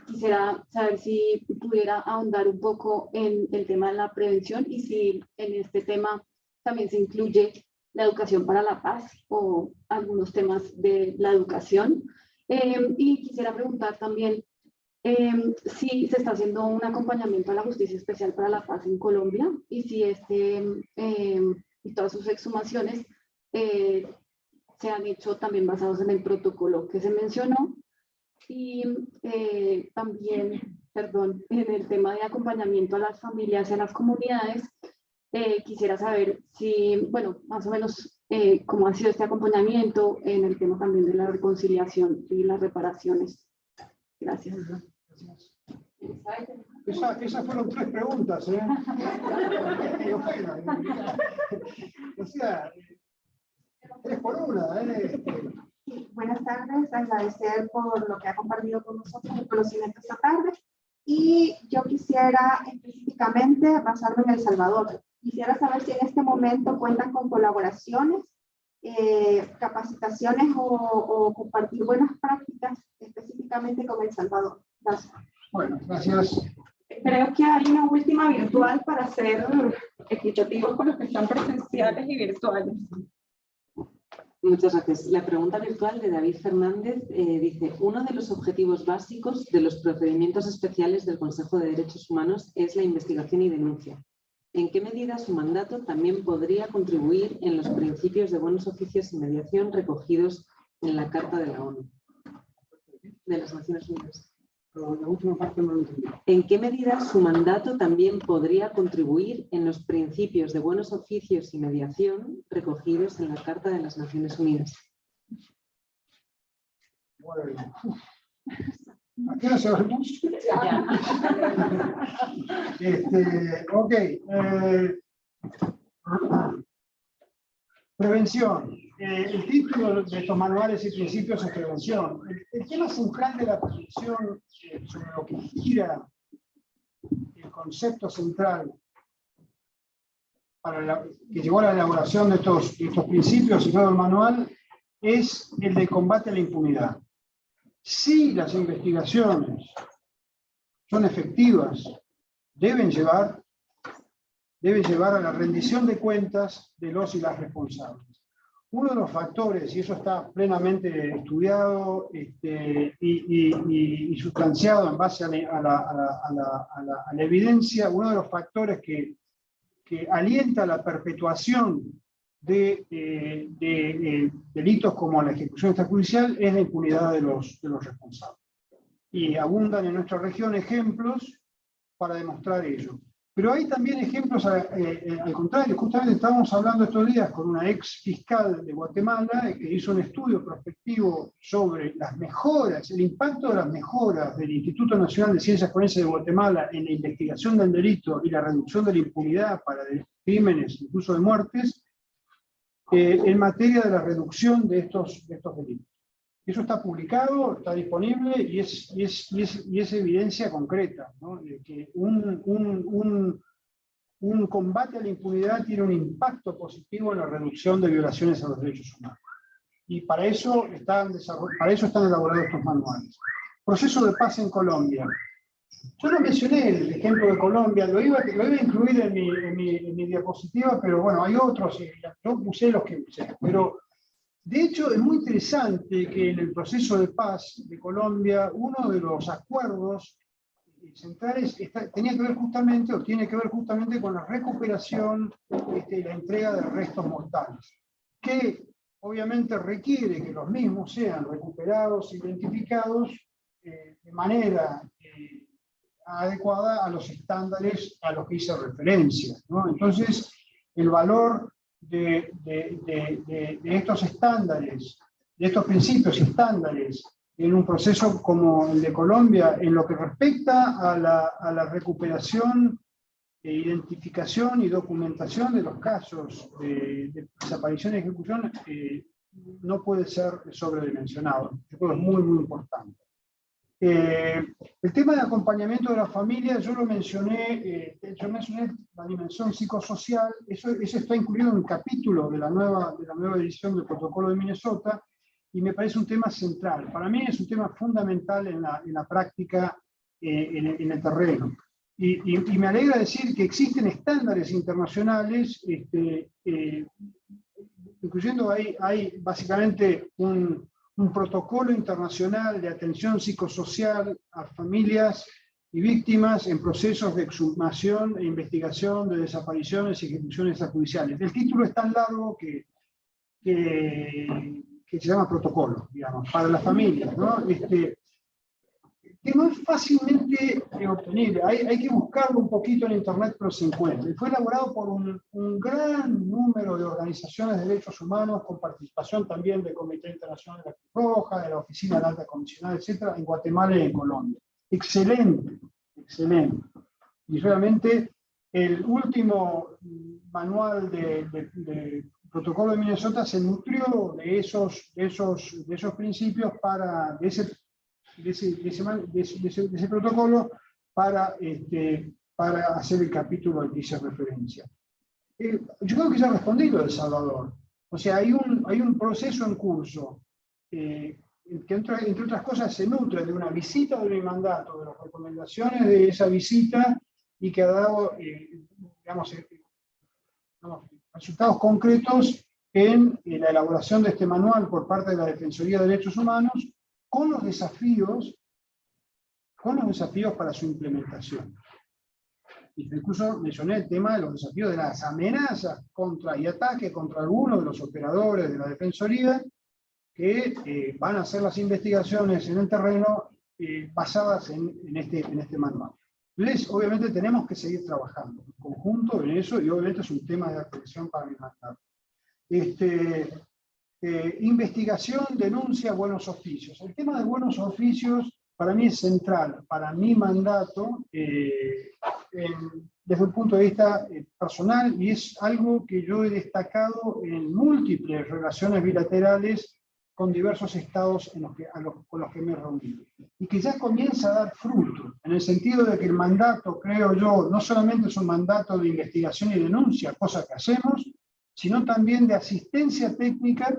Quisiera saber si pudiera ahondar un poco en el tema de la prevención y si en este tema también se incluye la educación para la paz o algunos temas de la educación. Y quisiera preguntar también si se está haciendo un acompañamiento a la Justicia Especial para la Paz en Colombia y si y todas sus exhumaciones se han hecho también basados en el protocolo que se mencionó. Y también, en el tema de acompañamiento a las familias y a las comunidades, quisiera saber si, bueno, más o menos cómo ha sido este acompañamiento en el tema también de la reconciliación y las reparaciones. Gracias. Esas fueron 3 preguntas, ¿eh? O sea, 3 por 1, ¿eh? Buenas tardes, agradecer por lo que ha compartido con nosotros el conocimiento esta tarde. Y yo quisiera específicamente basarme en El Salvador. Quisiera saber si en este momento cuentan con colaboraciones, capacitaciones o compartir buenas prácticas específicamente con El Salvador. Gracias. Bueno, gracias. Creo que hay una última virtual para ser equitativos con los que están presenciales y virtuales. Muchas gracias. La pregunta virtual de David Fernández dice: uno de los objetivos básicos de los procedimientos especiales del Consejo de Derechos Humanos es la investigación y denuncia. ¿En qué medida su mandato también podría contribuir en los principios de buenos oficios y mediación recogidos en la Carta de la ONU, de las Naciones Unidas? La última parte no lo entendí. ¿En qué medida su mandato también podría contribuir en los principios de buenos oficios y mediación recogidos en la Carta de las Naciones Unidas? Bueno, ¿a qué hora se va el bus? Ok. Prevención. El título de estos manuales y principios es prevención. El tema central de la prevención, sobre lo que gira el concepto central que llevó a la elaboración de estos principios y luego el manual, es el de combate a la impunidad. Si las investigaciones son efectivas, deben llevar a la rendición de cuentas de los y las responsables. Uno de los factores, y eso está plenamente estudiado y sustanciado en base a la evidencia, uno de los factores que alienta la perpetuación de delitos como la ejecución extrajudicial es la impunidad de los responsables. Y abundan en nuestra región ejemplos para demostrar ello. Pero hay también ejemplos al contrario. Justamente estábamos hablando estos días con una ex fiscal de Guatemala que hizo un estudio prospectivo sobre las mejoras, el impacto de las mejoras del Instituto Nacional de Ciencias Forenses de Guatemala en la investigación del delito y la reducción de la impunidad para crímenes, incluso de muertes, en materia de la reducción de estos delitos. Eso está publicado, está disponible y es evidencia concreta, ¿no? De que un combate a la impunidad tiene un impacto positivo en la reducción de violaciones a los derechos humanos. Y para eso están elaborados estos manuales. Proceso de paz en Colombia. Yo no mencioné el ejemplo de Colombia, lo iba a incluir en mi diapositiva, pero bueno, hay otros, yo usé los que usé. Pero de hecho es muy interesante que en el proceso de paz de Colombia, uno de los acuerdos centrales tiene que ver justamente con la recuperación y la entrega de restos mortales, que obviamente requiere que los mismos sean recuperados e identificados de manera adecuada a los estándares a los que hice referencia, ¿no? Entonces, el valor de estos estándares, de estos principios y estándares, en un proceso como el de Colombia, en lo que respecta a la recuperación, identificación y documentación de los casos de desaparición y ejecución, no puede ser sobredimensionado. Yo creo que es muy, muy importante. El tema de acompañamiento de la familia, yo mencioné la dimensión psicosocial, eso está incluido en un capítulo de la nueva edición del Protocolo de Minnesota, y me parece un tema central. Para mí es un tema fundamental en la práctica, en el terreno. Y me alegra decir que existen estándares internacionales, incluyendo hay básicamente un protocolo internacional de atención psicosocial a familias y víctimas en procesos de exhumación e investigación de desapariciones y ejecuciones extrajudiciales. El título es tan largo que se llama protocolo, digamos, para las familias, ¿no? Que no es fácilmente obtenible. Hay que buscarlo un poquito en internet, pero se encuentra. Y fue elaborado por un gran número de organizaciones de derechos humanos, con participación también del Comité Internacional de la Cruz Roja, de la Oficina de la Alta Comisionada, etc., en Guatemala y en Colombia. Excelente, excelente. Y realmente el último manual de Protocolo de Minnesota se nutrió de esos principios de ese protocolo para hacer el capítulo al que hice referencia. Yo creo que ya he respondido de Salvador. O sea, hay un proceso en curso que entre otras cosas se nutre de una visita de mi mandato, de las recomendaciones de esa visita, y que ha dado resultados concretos en la elaboración de este manual por parte de la Defensoría de Derechos Humanos, con los desafíos para su implementación. Incluso mencioné el tema de los desafíos de las amenazas contra y ataques contra algunos de los operadores de la Defensoría que van a hacer las investigaciones en el terreno basadas en este manual. Entonces, obviamente tenemos que seguir trabajando en conjunto en eso y obviamente es un tema de atención para mi mandato. Investigación, denuncia, buenos oficios. El tema de buenos oficios para mí es central, para mi mandato, desde un punto de vista personal, y es algo que yo he destacado en múltiples relaciones bilaterales con diversos estados con los que me he reunido. Y que ya comienza a dar fruto, en el sentido de que el mandato, creo yo, no solamente es un mandato de investigación y denuncia, cosa que hacemos, sino también de asistencia técnica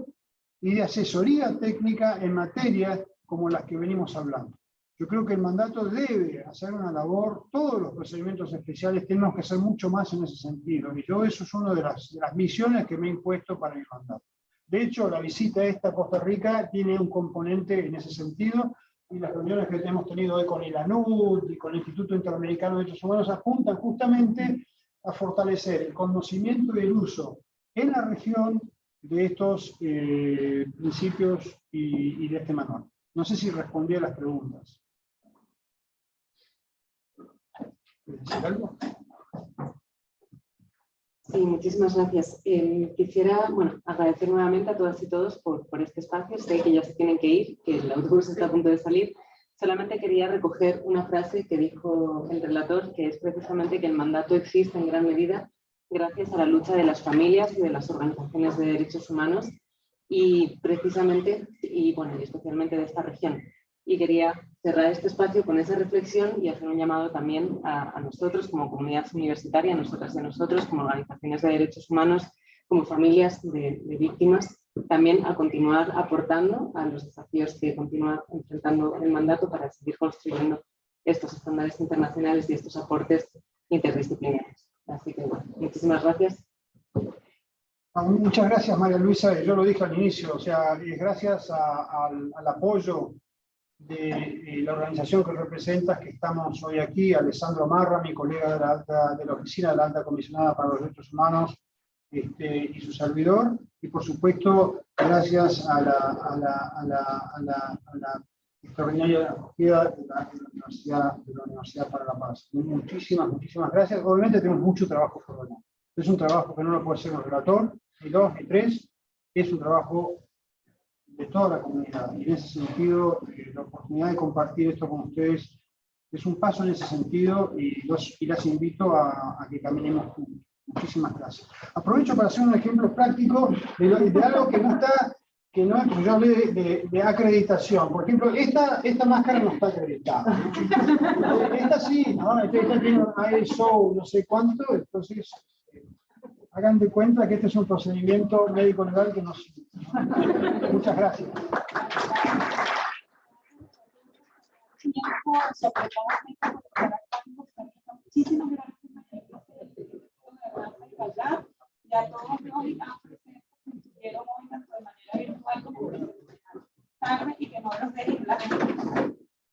y de asesoría técnica en materias como las que venimos hablando. Yo creo que el mandato debe hacer una labor, todos los procedimientos especiales tenemos que hacer mucho más en ese sentido, y yo eso es una de las misiones que me he impuesto para mi mandato. De hecho, la visita esta a Costa Rica tiene un componente en ese sentido, y las reuniones que hemos tenido hoy con ILANUD y con el Instituto Interamericano de Derechos Humanos apuntan justamente a fortalecer el conocimiento y el uso en la región de estos principios y de este manual. No sé si respondí a las preguntas. ¿Quieres decir algo? Sí, muchísimas gracias. Quisiera agradecer nuevamente a todas y todos por este espacio. Sé que ya se tienen que ir, que el autobús está a punto de salir. Solamente quería recoger una frase que dijo el relator, que es precisamente que el mandato existe en gran medida gracias a la lucha de las familias y de las organizaciones de derechos humanos y precisamente, y especialmente de esta región. Y quería cerrar este espacio con esa reflexión y hacer un llamado también a nosotros como comunidad universitaria, a nosotras y a nosotros como organizaciones de derechos humanos, como familias de víctimas, también a continuar aportando a los desafíos que continúa enfrentando el mandato para seguir construyendo estos estándares internacionales y estos aportes interdisciplinarios. Así que muchísimas gracias. Muchas gracias, María Luisa. Yo lo dije al inicio, o sea, es gracias al apoyo de la organización que representas que estamos hoy aquí, Alessandro Marra, mi colega de la Oficina de la Alta Comisionada para los Derechos Humanos, y su servidor, y por supuesto, gracias a la extraordinaria acogida de la Universidad para la Paz. Muchísimas gracias. Obviamente tenemos mucho trabajo por delante. Es un trabajo que no lo puede hacer un relator, ni dos, ni tres, es un trabajo de toda la comunidad. Y en ese sentido, la oportunidad de compartir esto con ustedes es un paso en ese sentido y las invito a que caminemos juntos. Muchísimas gracias. Aprovecho para hacer un ejemplo práctico de algo que gusta, que no es, yo hablé de acreditación. Por ejemplo, esta máscara no está acreditada. Esta sí, ¿no? Esta tiene un ISO no sé cuánto, entonces hagan de cuenta que este es un procedimiento médico legal que nos... Muchas gracias. Muchísimas gracias. Y a todos los